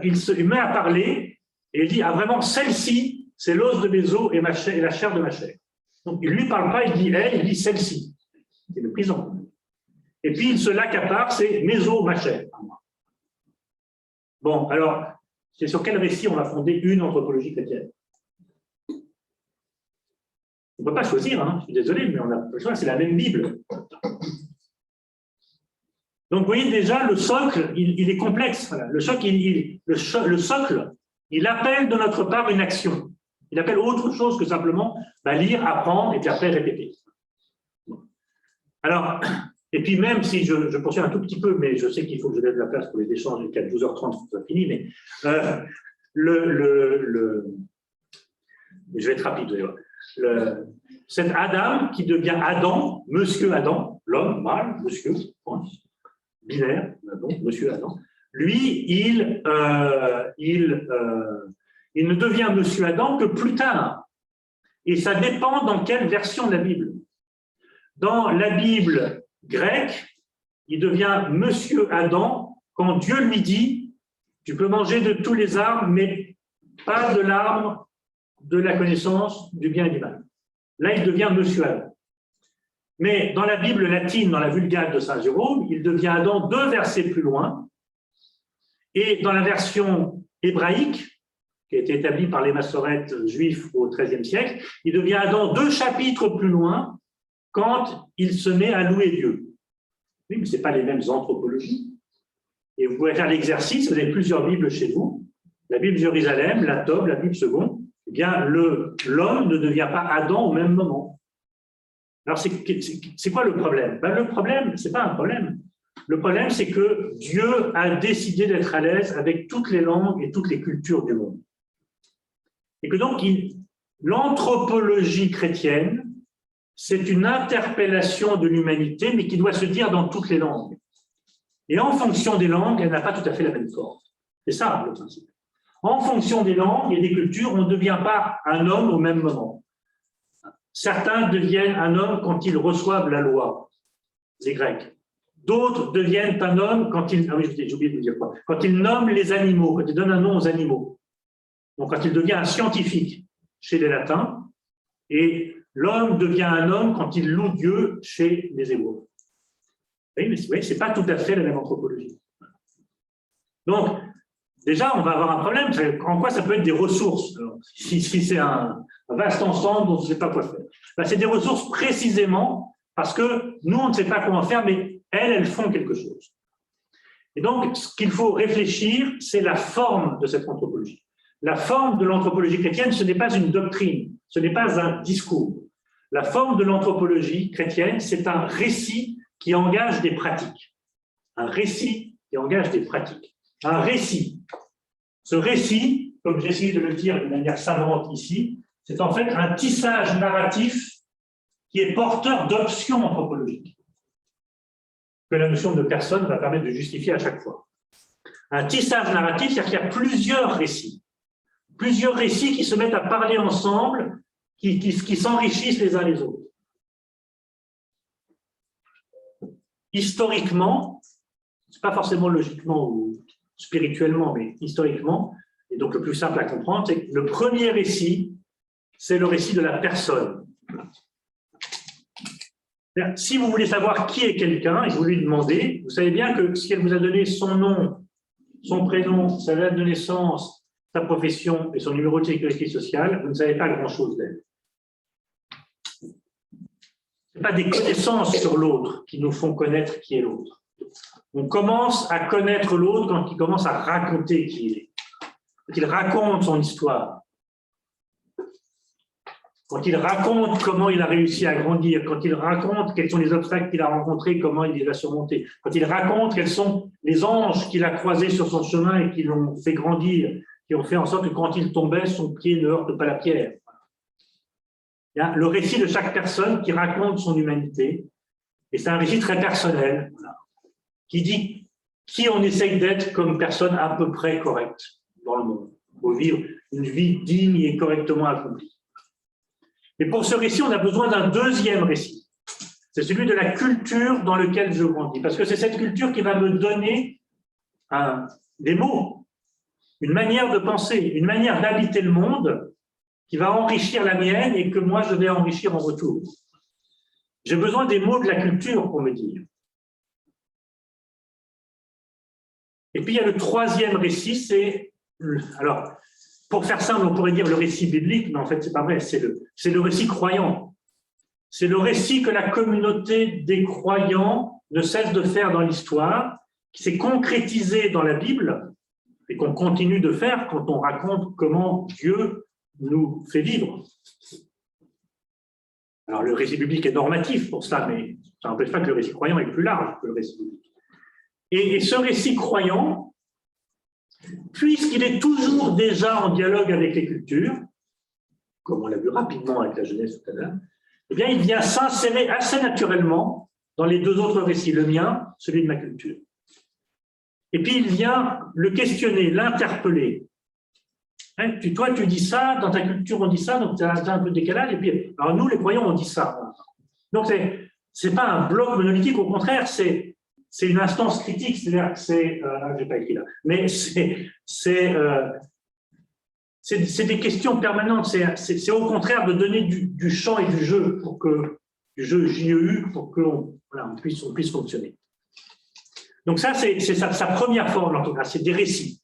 Il se met à parler et il dit, ah vraiment, celle-ci, c'est l'os de mes os et la chair de ma chair. Donc, il ne lui parle pas, il dit elle, il dit celle-ci. C'est une prise en compte. Et puis, il se l'accapare, c'est mes os, ma chair. Bon, alors, c'est sur quel récit on va fonder une anthropologie chrétienne? On ne peut pas choisir, hein, je suis désolé, mais on a le choix, c'est la même Bible. Donc, vous voyez déjà, le socle, il est complexe. Voilà. Le socle, il appelle de notre part une action. Il appelle autre chose que simplement lire, apprendre et puis après répéter. Alors, et puis même si je poursuis un tout petit peu, mais je sais qu'il faut que je laisse la place pour les échanges jusqu'à 12h30, c'est fini, mais je vais être rapide. Cet Adam qui devient Adam, monsieur Adam, l'homme, mâle, monsieur, point, binaire, donc monsieur Adam, lui, il ne devient monsieur Adam que plus tard. Et ça dépend dans quelle version de la Bible. Dans la Bible grecque, il devient monsieur Adam quand Dieu lui dit « Tu peux manger de tous les arbres, mais pas de l'arbre de la connaissance du bien et du mal. » Là, il devient monsieur Adam. Mais dans la Bible latine, dans la Vulgate de Saint Jérôme, il devient Adam 2 versets plus loin. Et dans la version hébraïque, qui a été établie par les massorètes juifs au XIIIe siècle, il devient Adam 2 chapitres plus loin quand il se met à louer Dieu. Oui, mais ce n'est pas les mêmes anthropologies. Et vous pouvez faire l'exercice, vous avez plusieurs Bibles chez vous, la Bible de Jérusalem, la Tob, la Bible seconde, eh bien, l'homme ne devient pas Adam au même moment. Alors, c'est quoi le problème? Le problème, ce n'est pas un problème. Le problème, c'est que Dieu a décidé d'être à l'aise avec toutes les langues et toutes les cultures du monde. Et que donc, l'anthropologie chrétienne, c'est une interpellation de l'humanité, mais qui doit se dire dans toutes les langues. Et en fonction des langues, elle n'a pas tout à fait la même force. C'est ça, le principe. En fonction des langues et des cultures, on ne devient pas un homme au même moment. Certains deviennent un homme quand ils reçoivent la loi, les Grecs. D'autres deviennent un homme quand ils... Ah oui, j'ai oublié de vous dire quoi. Quand ils nomment les animaux, quand ils donnent un nom aux animaux. Donc, quand il devient un scientifique chez les Latins, et l'homme devient un homme quand il loue Dieu chez les Hébreux. Oui, mais ce n'est pas tout à fait la même anthropologie. Donc, déjà, on va avoir un problème. En quoi ça peut être des ressources? Alors, si c'est un vaste ensemble dont on ne sait pas quoi faire. Ben, c'est des ressources précisément parce que nous, on ne sait pas comment faire, mais elles font quelque chose. Et donc, ce qu'il faut réfléchir, c'est la forme de cette anthropologie. La forme de l'anthropologie chrétienne, ce n'est pas une doctrine, ce n'est pas un discours. La forme de l'anthropologie chrétienne, c'est un récit qui engage des pratiques. Un récit qui engage des pratiques. Un récit. Ce récit, comme j'ai essayé de le dire de manière savante ici, c'est en fait un tissage narratif qui est porteur d'options anthropologiques, que la notion de personne va permettre de justifier à chaque fois. Un tissage narratif, c'est-à-dire qu'il y a plusieurs récits qui se mettent à parler ensemble, qui s'enrichissent les uns les autres. Historiquement, ce n'est pas forcément logiquement ou spirituellement, mais historiquement, et donc le plus simple à comprendre, c'est que le premier récit, c'est le récit de la personne. Si vous voulez savoir qui est quelqu'un et que vous lui demandez, vous savez bien que si elle vous a donné son nom, son prénom, sa date de naissance, sa profession et son numéro de sécurité sociale, vous ne savez pas grand-chose d'elle. Ce n'est pas des connaissances sur l'autre qui nous font connaître qui est l'autre. On commence à connaître l'autre quand il commence à raconter qui il est, quand il raconte son histoire, quand il raconte comment il a réussi à grandir, quand il raconte quels sont les obstacles qu'il a rencontrés, comment il les a surmontés, quand il raconte quels sont les anges qu'il a croisés sur son chemin et qui l'ont fait grandir, qui ont fait en sorte que quand il tombait, son pied ne heurte pas la pierre. Il y a le récit de chaque personne qui raconte son humanité, et c'est un récit très personnel, qui dit qui on essaye d'être comme personne à peu près correcte dans le monde, pour vivre une vie digne et correctement accomplie. Et pour ce récit, on a besoin d'un deuxième récit. C'est celui de la culture dans laquelle je grandis. Parce que c'est cette culture qui va me donner des mots, une manière de penser, une manière d'habiter le monde qui va enrichir la mienne et que moi, je vais enrichir en retour. J'ai besoin des mots de la culture pour me dire. Et puis, il y a le troisième récit, c'est... Alors, pour faire simple, on pourrait dire le récit biblique, mais en fait, ce n'est pas vrai, c'est le récit croyant. C'est le récit que la communauté des croyants ne cesse de faire dans l'histoire, qui s'est concrétisé dans la Bible, et qu'on continue de faire quand on raconte comment Dieu nous fait vivre. Alors, le récit biblique est normatif pour ça, mais ça n'empêche pas que le récit croyant est plus large que le récit biblique. Et ce récit croyant, puisqu'il est toujours déjà en dialogue avec les cultures, comme on l'a vu rapidement avec la Genèse tout à l'heure, eh bien, il vient s'insérer assez naturellement dans les deux autres récits, le mien, celui de ma culture. Et puis, il vient le questionner, l'interpeller. Hein, toi, tu dis ça, dans ta culture, on dit ça, donc tu as un peu de décalage. Et puis, alors nous, les croyants, on dit ça. Donc, ce n'est pas un bloc monolithique, au contraire, c'est une instance critique, c'est-à-dire que je n'ai pas écrit là, mais c'est des questions permanentes, c'est au contraire de donner du champ et du jeu, du jeu JEU, pour qu'on puisse fonctionner. Donc ça, c'est sa première forme, en tout cas, c'est des récits.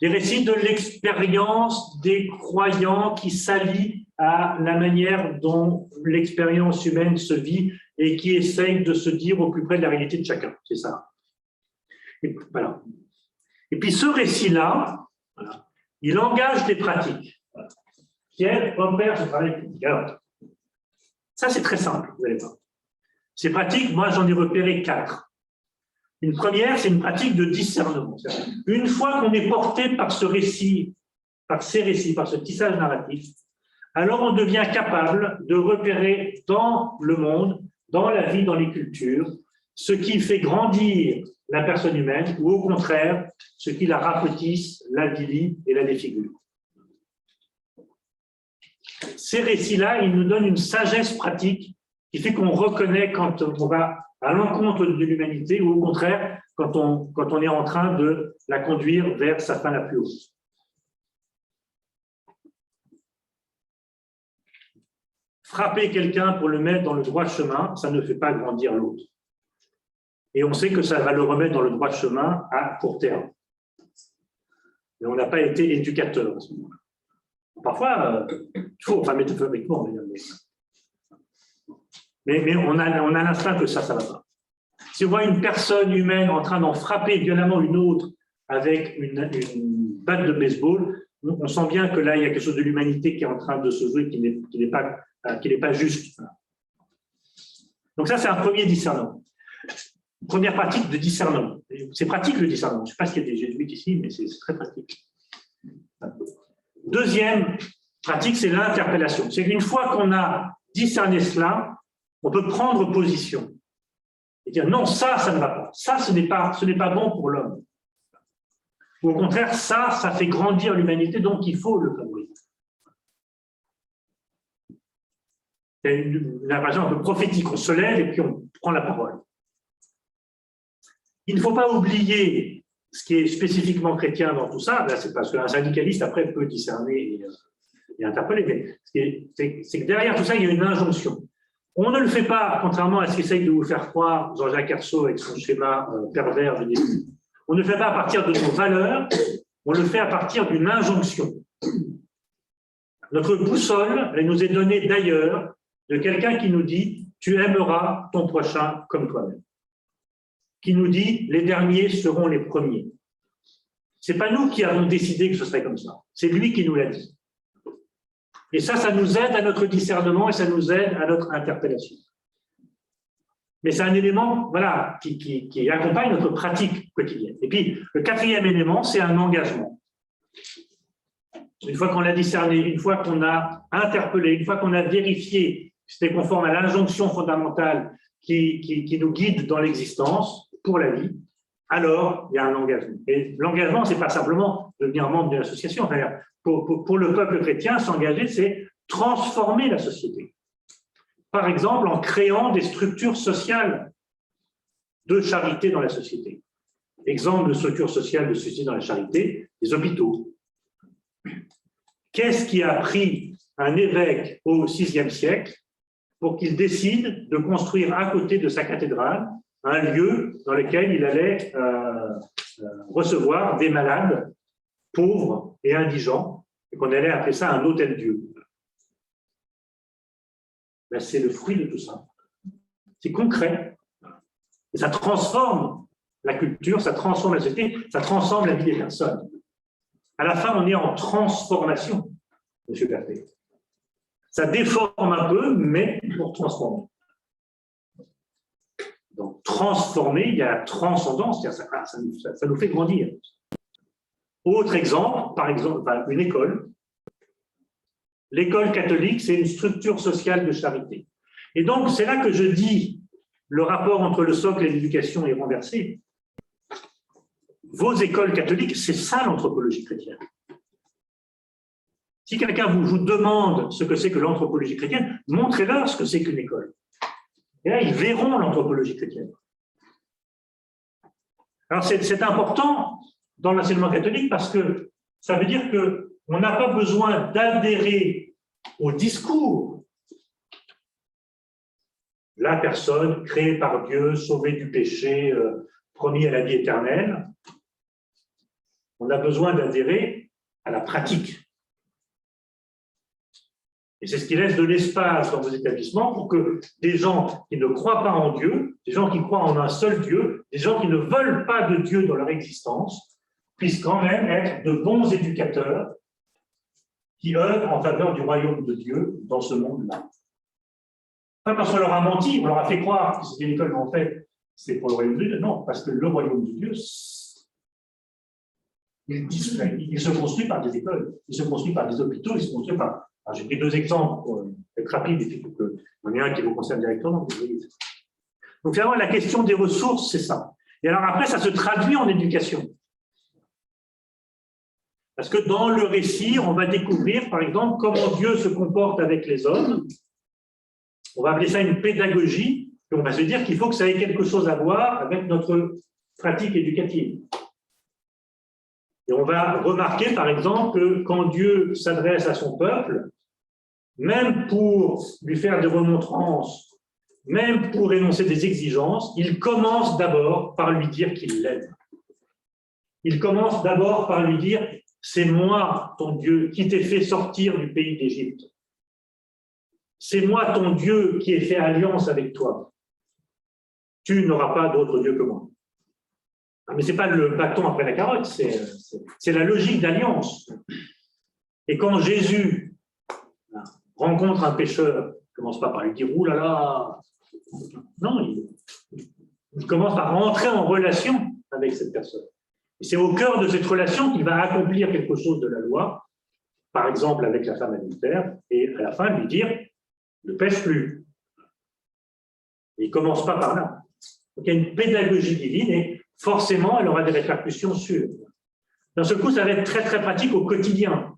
Des récits de l'expérience des croyants qui s'allient à la manière dont l'expérience humaine se vit et qui essayent de se dire au plus près de la réalité de chacun. C'est ça. Et, voilà. Et puis ce récit-là, voilà, il engage des pratiques. Pierre opère ce travail critique. Alors, ça, c'est très simple, vous allez voir. Ces pratiques, moi, j'en ai repéré 4. Une première, c'est une pratique de discernement. Une fois qu'on est porté par ce récit, par ces récits, par ce tissage narratif, alors on devient capable de repérer dans le monde, dans la vie, dans les cultures, ce qui fait grandir la personne humaine ou au contraire, ce qui la rapetisse, la dilie et la défigure. Ces récits-là, ils nous donnent une sagesse pratique qui fait qu'on reconnaît quand on va à l'encontre de l'humanité ou au contraire, quand on est en train de la conduire vers sa fin la plus haute. Frapper quelqu'un pour le mettre dans le droit chemin, ça ne fait pas grandir l'autre. Et on sait que ça va le remettre dans le droit chemin à court terme. mais on n'a pas été éducateur à ce moment-là. Parfois, il faut, enfin métaphoriquement, mais on a l'instinct que ça ne va pas. Si on voit une personne humaine en train d'en frapper violemment une autre avec une batte de baseball, on sent bien que là, il y a quelque chose de l'humanité qui est en train de se jouer, qui n'est pas juste. Donc ça, c'est un premier discernement. Première pratique de discernement. C'est pratique le discernement. Je ne sais pas s'il y a des jésuites ici, mais c'est très pratique. Deuxième pratique, c'est l'interpellation. C'est qu'une fois qu'on a discerné cela, on peut prendre position et dire non, ça ne va pas. Ça, ce n'est pas bon pour l'homme. Ou au contraire, ça fait grandir l'humanité, donc il faut le favoriser. Il y a une impression un peu prophétique. On se lève et puis on prend la parole. Il ne faut pas oublier ce qui est spécifiquement chrétien dans tout ça. Là, c'est parce qu'un syndicaliste, après, peut discerner et interpeller. Mais c'est que derrière tout ça, il y a une injonction. On ne le fait pas, contrairement à ce qu'essaye de vous faire croire Jean-Jacques Hersault avec son schéma pervers du début. On ne le fait pas à partir de nos valeurs, on le fait à partir d'une injonction. Notre boussole, elle nous est donnée d'ailleurs de quelqu'un qui nous dit « tu aimeras ton prochain comme toi-même », qui nous dit « les derniers seront les premiers ». Ce n'est pas nous qui avons décidé que ce serait comme ça, c'est lui qui nous l'a dit. Et ça nous aide à notre discernement et ça nous aide à notre interpellation. Mais c'est un élément voilà, qui accompagne notre pratique quotidienne. Et puis, le quatrième élément, c'est un engagement. Une fois qu'on l'a discerné, une fois qu'on a interpellé, une fois qu'on a vérifié que c'était conforme à l'injonction fondamentale qui nous guide dans l'existence, pour la vie, alors il y a un engagement. Et l'engagement, ce n'est pas simplement devenir membre d'une association. Enfin, pour le peuple chrétien, s'engager, c'est transformer la société. Par exemple, en créant des structures sociales de charité dans la société. Exemple de structure sociale de société dans la charité, les hôpitaux. Qu'est-ce qui a pris un évêque au VIe siècle pour qu'il décide de construire à côté de sa cathédrale un lieu dans lequel il allait recevoir des malades pauvres et indigents, et qu'on allait appeler ça un hôtel-dieu? Ben, c'est le fruit de tout ça. C'est concret. Et ça transforme la culture, ça transforme la société, ça transforme la vie des personnes. À la fin, on est en transformation, M. Berthet. Ça déforme un peu, mais pour transformer. Donc, transformer, il y a la transcendance, ça nous fait grandir. Autre exemple, par exemple, une école. L'école catholique, c'est une structure sociale de charité. Et donc, c'est là que je dis, le rapport entre le socle et l'éducation est renversé. Vos écoles catholiques, c'est ça l'anthropologie chrétienne. Si quelqu'un vous demande ce que c'est que l'anthropologie chrétienne, montrez-leur ce que c'est qu'une école. Et là, ils verront l'anthropologie chrétienne. Alors, c'est important dans l'enseignement catholique parce que ça veut dire qu'on n'a pas besoin d'adhérer au discours. La personne créée par Dieu, sauvée du péché, promis à la vie éternelle. On a besoin d'adhérer à la pratique. Et c'est ce qui laisse de l'espace dans vos établissements pour que des gens qui ne croient pas en Dieu, des gens qui croient en un seul Dieu, des gens qui ne veulent pas de Dieu dans leur existence, puissent quand même être de bons éducateurs qui œuvrent en faveur du royaume de Dieu dans ce monde-là. Pas parce qu'on leur a menti, on leur a fait croire que c'était une école, mais en fait, c'est pour le royaume de Dieu. Non, parce que le royaume de Dieu, il se construit par des écoles, il se construit par des hôpitaux, il se construit par... J'ai pris deux exemples pour être rapide, et puis il y en a un qui vous concerne directement. Donc finalement, la question des ressources, c'est ça. Et alors après, ça se traduit en éducation. Parce que dans le récit, on va découvrir, par exemple, comment Dieu se comporte avec les hommes. On va appeler ça une pédagogie, et on va se dire qu'il faut que ça ait quelque chose à voir avec notre pratique éducative. Et on va remarquer, par exemple, que quand Dieu s'adresse à son peuple, même pour lui faire des remontrances, même pour énoncer des exigences, il commence d'abord par lui dire qu'il l'aime. Il commence d'abord par lui dire c'est moi, ton Dieu, qui t'ai fait sortir du pays d'Égypte. C'est moi, ton Dieu, qui ai fait alliance avec toi. Tu n'auras pas d'autre Dieu que moi. Mais ce n'est pas le bâton après la carotte, c'est la logique d'alliance. Et quand Jésus rencontre un pécheur, il ne commence pas par lui dire « Ouh là là !» Non, il commence par rentrer en relation avec cette personne. Et c'est au cœur de cette relation qu'il va accomplir quelque chose de la loi, par exemple avec la femme adultère, et à la fin lui dire « Ne pêche plus ». Et il ne commence pas par là. Donc il y a une pédagogie divine et forcément elle aura des répercussions sur. D'un seul coup, ça va être très très pratique au quotidien.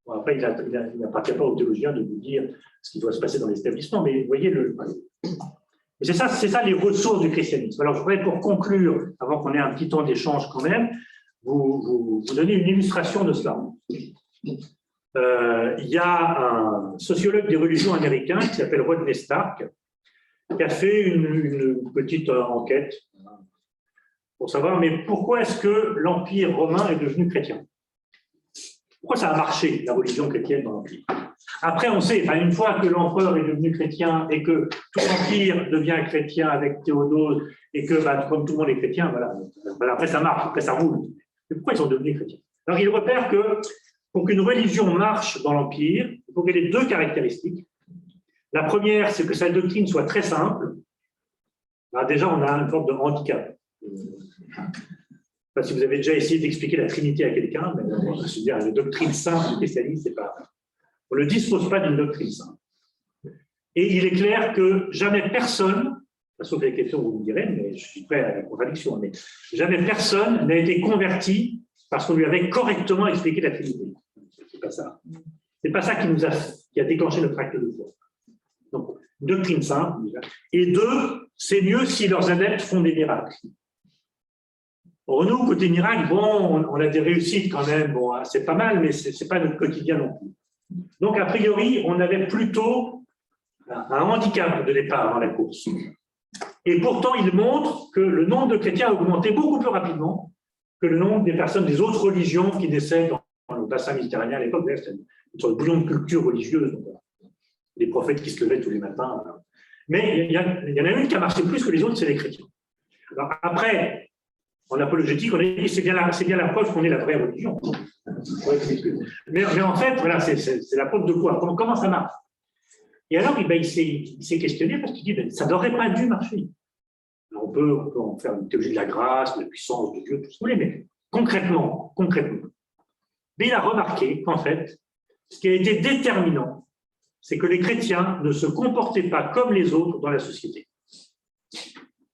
Bon, après, il n'appartient pas aux théologiens de vous dire ce qui doit se passer dans l'établissement, mais vous voyez le. Et c'est ça les ressources du christianisme. Alors, je voudrais, pour conclure, avant qu'on ait un petit temps d'échange quand même, vous donner une illustration de cela. Il y a un sociologue des religions américain qui s'appelle Rodney Stark, qui a fait une petite enquête pour savoir, mais pourquoi est-ce que l'Empire romain est devenu chrétien? Pourquoi ça a marché, la religion chrétienne dans l'Empire? Après, on sait, une fois que l'empereur est devenu chrétien et que tout l'Empire devient chrétien avec Théodose et que, comme tout le monde est chrétien, voilà, après ça marche, après ça roule. Mais pourquoi ils sont devenus chrétiens? Alors, il repère que pour qu'une religion marche dans l'Empire, il faut qu'elle ait deux caractéristiques. La première, c'est que sa doctrine soit très simple. Alors déjà, on a une forme de handicap. Je ne sais pas si vous avez déjà essayé d'expliquer la Trinité à quelqu'un, mais on va se dire, la doctrine simple du christianisme, c'est pas. On ne dispose pas d'une doctrine simple. Et il est clair que jamais personne, sauf les questions, vous me direz, mais je suis prêt à la contradiction, mais jamais personne n'a été converti parce qu'on lui avait correctement expliqué la Trinité. C'est pas ça. C'est pas ça qui a déclenché notre acte de foi. Donc, doctrine simple, déjà. Et deux, c'est mieux si leurs adeptes font des miracles. Pour nous, côté miracle, bon, on a des réussites quand même, bon, c'est pas mal, mais c'est pas notre quotidien non plus. Donc, a priori, on avait plutôt un handicap de départ dans la course. Et pourtant, il montre que le nombre de chrétiens a augmenté beaucoup plus rapidement que le nombre des personnes des autres religions qui naissaient dans le bassin méditerranéen à l'époque. C'était une sorte de bouillon de culture religieuse. Donc, des prophètes qui se levaient tous les matins. Mais il y en a une qui a marché plus que les autres, c'est les chrétiens. Alors après, en apologétique, on a dit c'est bien la preuve qu'on est la vraie religion. Mais en fait, voilà, c'est la preuve de quoi? Comment ça marche? Et alors, il s'est questionné parce qu'il dit ça n'aurait pas dû marcher. Alors, on peut en faire une théologie de la grâce, de la puissance de Dieu, tout ce que vous voulez, mais concrètement. Mais il a remarqué qu'en fait, ce qui a été déterminant, c'est que les chrétiens ne se comportaient pas comme les autres dans la société.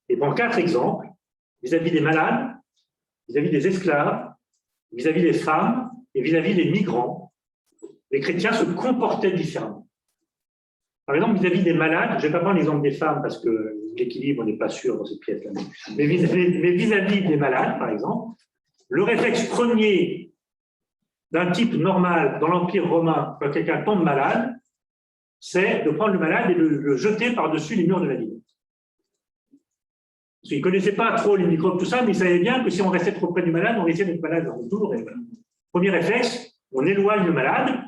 Et prends 4 exemples, vis-à-vis des malades, vis-à-vis des esclaves, vis-à-vis des femmes et vis-à-vis des migrants, les chrétiens se comportaient différemment. Par exemple, vis-à-vis des malades, je ne vais pas prendre l'exemple des femmes parce que l'équilibre n'est pas sûr dans cette pièce-là, mais vis-à-vis des malades, par exemple, le réflexe premier d'un type normal dans l'Empire romain, quand quelqu'un tombe malade, c'est de prendre le malade et de le jeter par-dessus les murs de la ville. Parce qu'ils ne connaissaient pas trop les microbes, tout ça, mais ils savaient bien que si on restait trop près du malade, on risquait d'être malade en retour. Et voilà. Premier réflexe, on éloigne le malade.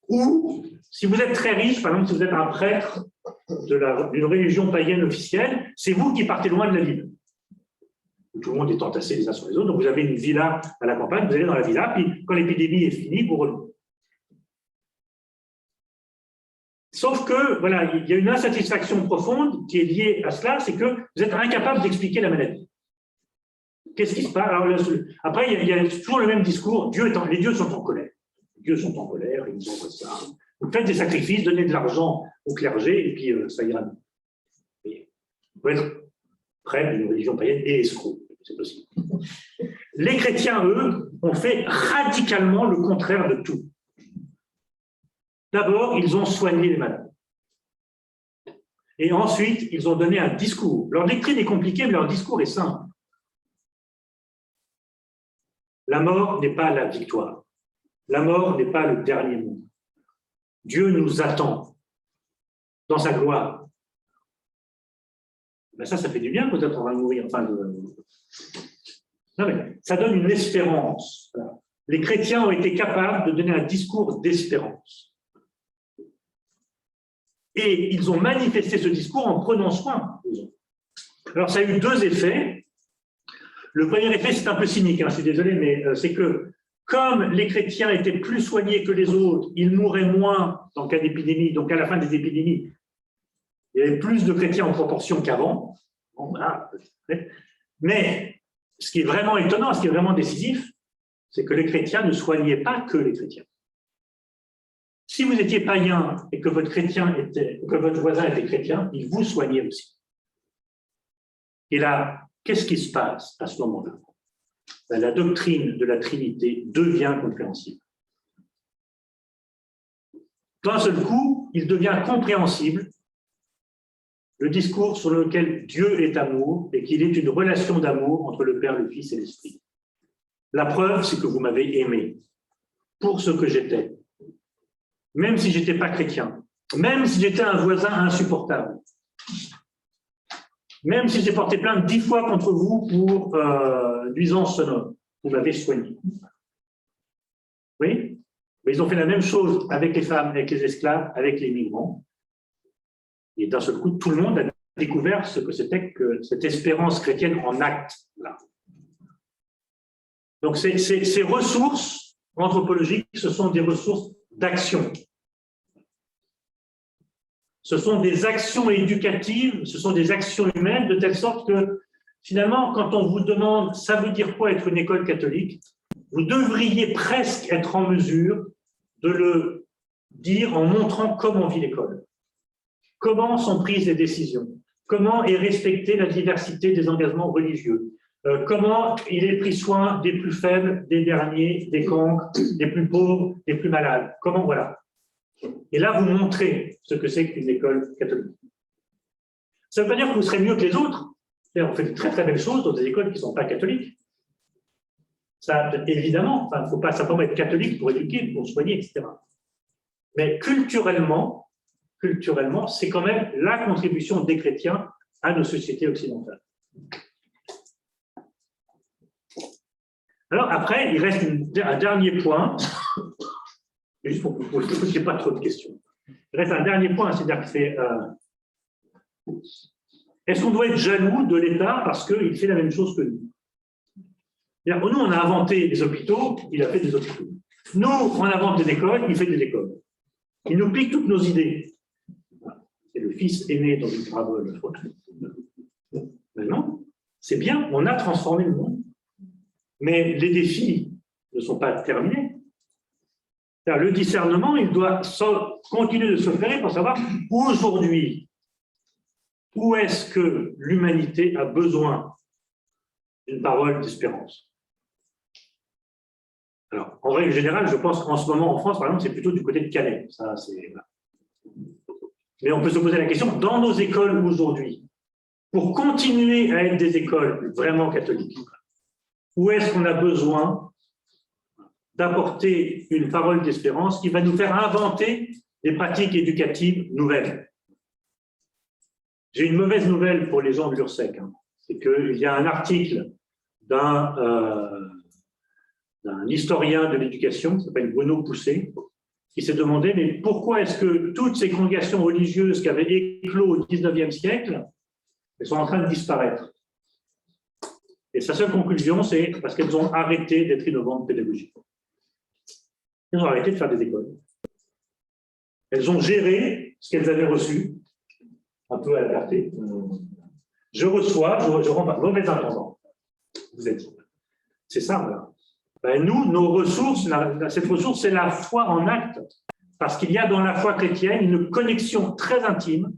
Ou, si vous êtes très riche, par exemple, si vous êtes un prêtre d'une religion païenne officielle, c'est vous qui partez loin de la ville. Tout le monde est entassé les uns sur les autres. Donc, vous avez une villa à la campagne, vous allez dans la villa, puis quand l'épidémie est finie, vous revenez. Sauf que, voilà, il y a une insatisfaction profonde qui est liée à cela, c'est que vous êtes incapable d'expliquer la maladie. Qu'est-ce qui se passe? Alors, après, il y a toujours le même discours, les dieux sont en colère. Les dieux sont en colère, ils nous envoient ça. Vous faites des sacrifices, donnez de l'argent au clergé, et puis ça ira mieux. Vous pouvez être prêtre d'une religion païenne et escroc, c'est possible. Les chrétiens, eux, ont fait radicalement le contraire de tout. D'abord, ils ont soigné les malades. Et ensuite, ils ont donné un discours. Leur doctrine est compliquée, mais leur discours est simple. La mort n'est pas la victoire. La mort n'est pas le dernier mot. Dieu nous attend dans sa gloire. Ben ça fait du bien, peut-être on va mourir. Non, mais ça donne une espérance. les chrétiens ont été capables de donner un discours d'espérance. Et ils ont manifesté ce discours en prenant soin des autres. Alors, ça a eu deux effets. Le premier effet, c'est un peu cynique, je suis désolé, mais c'est que comme les chrétiens étaient plus soignés que les autres, ils mouraient moins en cas d'épidémie, donc à la fin des épidémies, il y avait plus de chrétiens en proportion qu'avant. Bon, voilà. Mais ce qui est vraiment étonnant, ce qui est vraiment décisif, c'est que les chrétiens ne soignaient pas que les chrétiens. Si vous étiez païen et que votre voisin était chrétien, il vous soignait aussi. Et là, qu'est-ce qui se passe à ce moment-là? La doctrine de la Trinité devient compréhensible. D'un seul coup, il devient compréhensible le discours sur lequel Dieu est amour et qu'il est une relation d'amour entre le Père, le Fils et l'Esprit. La preuve, c'est que vous m'avez aimé pour ce que j'étais, même si je n'étais pas chrétien, même si j'étais un voisin insupportable, même si j'ai porté plainte 10 fois contre vous pour nuisance sonore, vous m'avez soigné. Oui? Mais ils ont fait la même chose avec les femmes, avec les esclaves, avec les migrants. Et d'un seul coup, tout le monde a découvert ce que c'était que cette espérance chrétienne en acte. Là. Donc, ces ressources anthropologiques, ce sont des ressources d'action. Ce sont des actions éducatives, ce sont des actions humaines, de telle sorte que, finalement, quand on vous demande « ça veut dire quoi être une école catholique ?», vous devriez presque être en mesure de le dire en montrant comment vit l'école. Comment sont prises les décisions? Comment est respectée la diversité des engagements religieux? Comment il est pris soin des plus faibles, des derniers, des cancres, des plus pauvres, des plus malades? Comment, voilà. Et là, vous montrez ce que c'est qu'une école catholique. Ça ne veut pas dire que vous serez mieux que les autres. On fait de très très belles choses dans des écoles qui ne sont pas catholiques. Ça, évidemment, il ne faut pas simplement être catholique pour éduquer, pour soigner, etc. Mais culturellement, c'est quand même la contribution des chrétiens à nos sociétés occidentales. Alors après, il reste un dernier point, juste pour que vous ne posiez pas trop de questions. Il reste un dernier point, c'est-à-dire que c'est est-ce qu'on doit être jaloux de l'État parce qu'il fait la même chose que nous? Nous, on a inventé des hôpitaux, il a fait des hôpitaux. Nous, on invente des écoles, il fait des écoles. Il nous pique toutes nos idées. C'est le fils aîné dans une parabole. Mais non, c'est bien, on a transformé le monde. Mais les défis ne sont pas terminés. Le discernement, il doit continuer de se faire pour savoir aujourd'hui, où est-ce que l'humanité a besoin d'une parole d'espérance. Alors, en règle générale, je pense qu'en ce moment, en France, par exemple, c'est plutôt du côté de Calais. Ça, mais on peut se poser la question, dans nos écoles aujourd'hui, pour continuer à être des écoles vraiment catholiques, où est-ce qu'on a besoin d'apporter une parole d'espérance qui va nous faire inventer des pratiques éducatives nouvelles? J'ai une mauvaise nouvelle pour les gens de l'URSSEC. C'est qu'il y a un article d'un historien de l'éducation qui s'appelle Bruno Pousset, qui s'est demandé mais pourquoi est-ce que toutes ces congrégations religieuses qui avaient éclos au XIXe siècle, elles sont en train de disparaître. Et sa seule conclusion, c'est parce qu'elles ont arrêté d'être innovantes pédagogiquement. Elles ont arrêté de faire des écoles. Elles ont géré ce qu'elles avaient reçu, un peu à la clarté. Je reçois, je rends pas mauvais intendant. Vous êtes. C'est ça, voilà. Ben nous, nos ressources, cette ressource, c'est la foi en acte. Parce qu'il y a dans la foi chrétienne une connexion très intime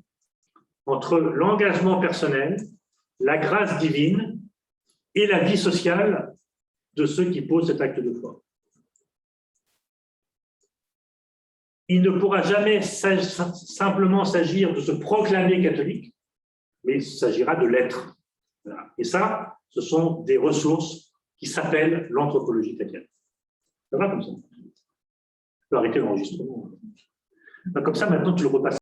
entre l'engagement personnel, la grâce divine et la vie sociale de ceux qui posent cet acte de foi. Il ne pourra jamais simplement s'agir de se proclamer catholique, mais il s'agira de l'être. Et ça, ce sont des ressources qui s'appellent l'anthropologie chrétienne. Ça va comme ça? Je peux arrêter l'enregistrement. Comme ça, maintenant, tu le repasses.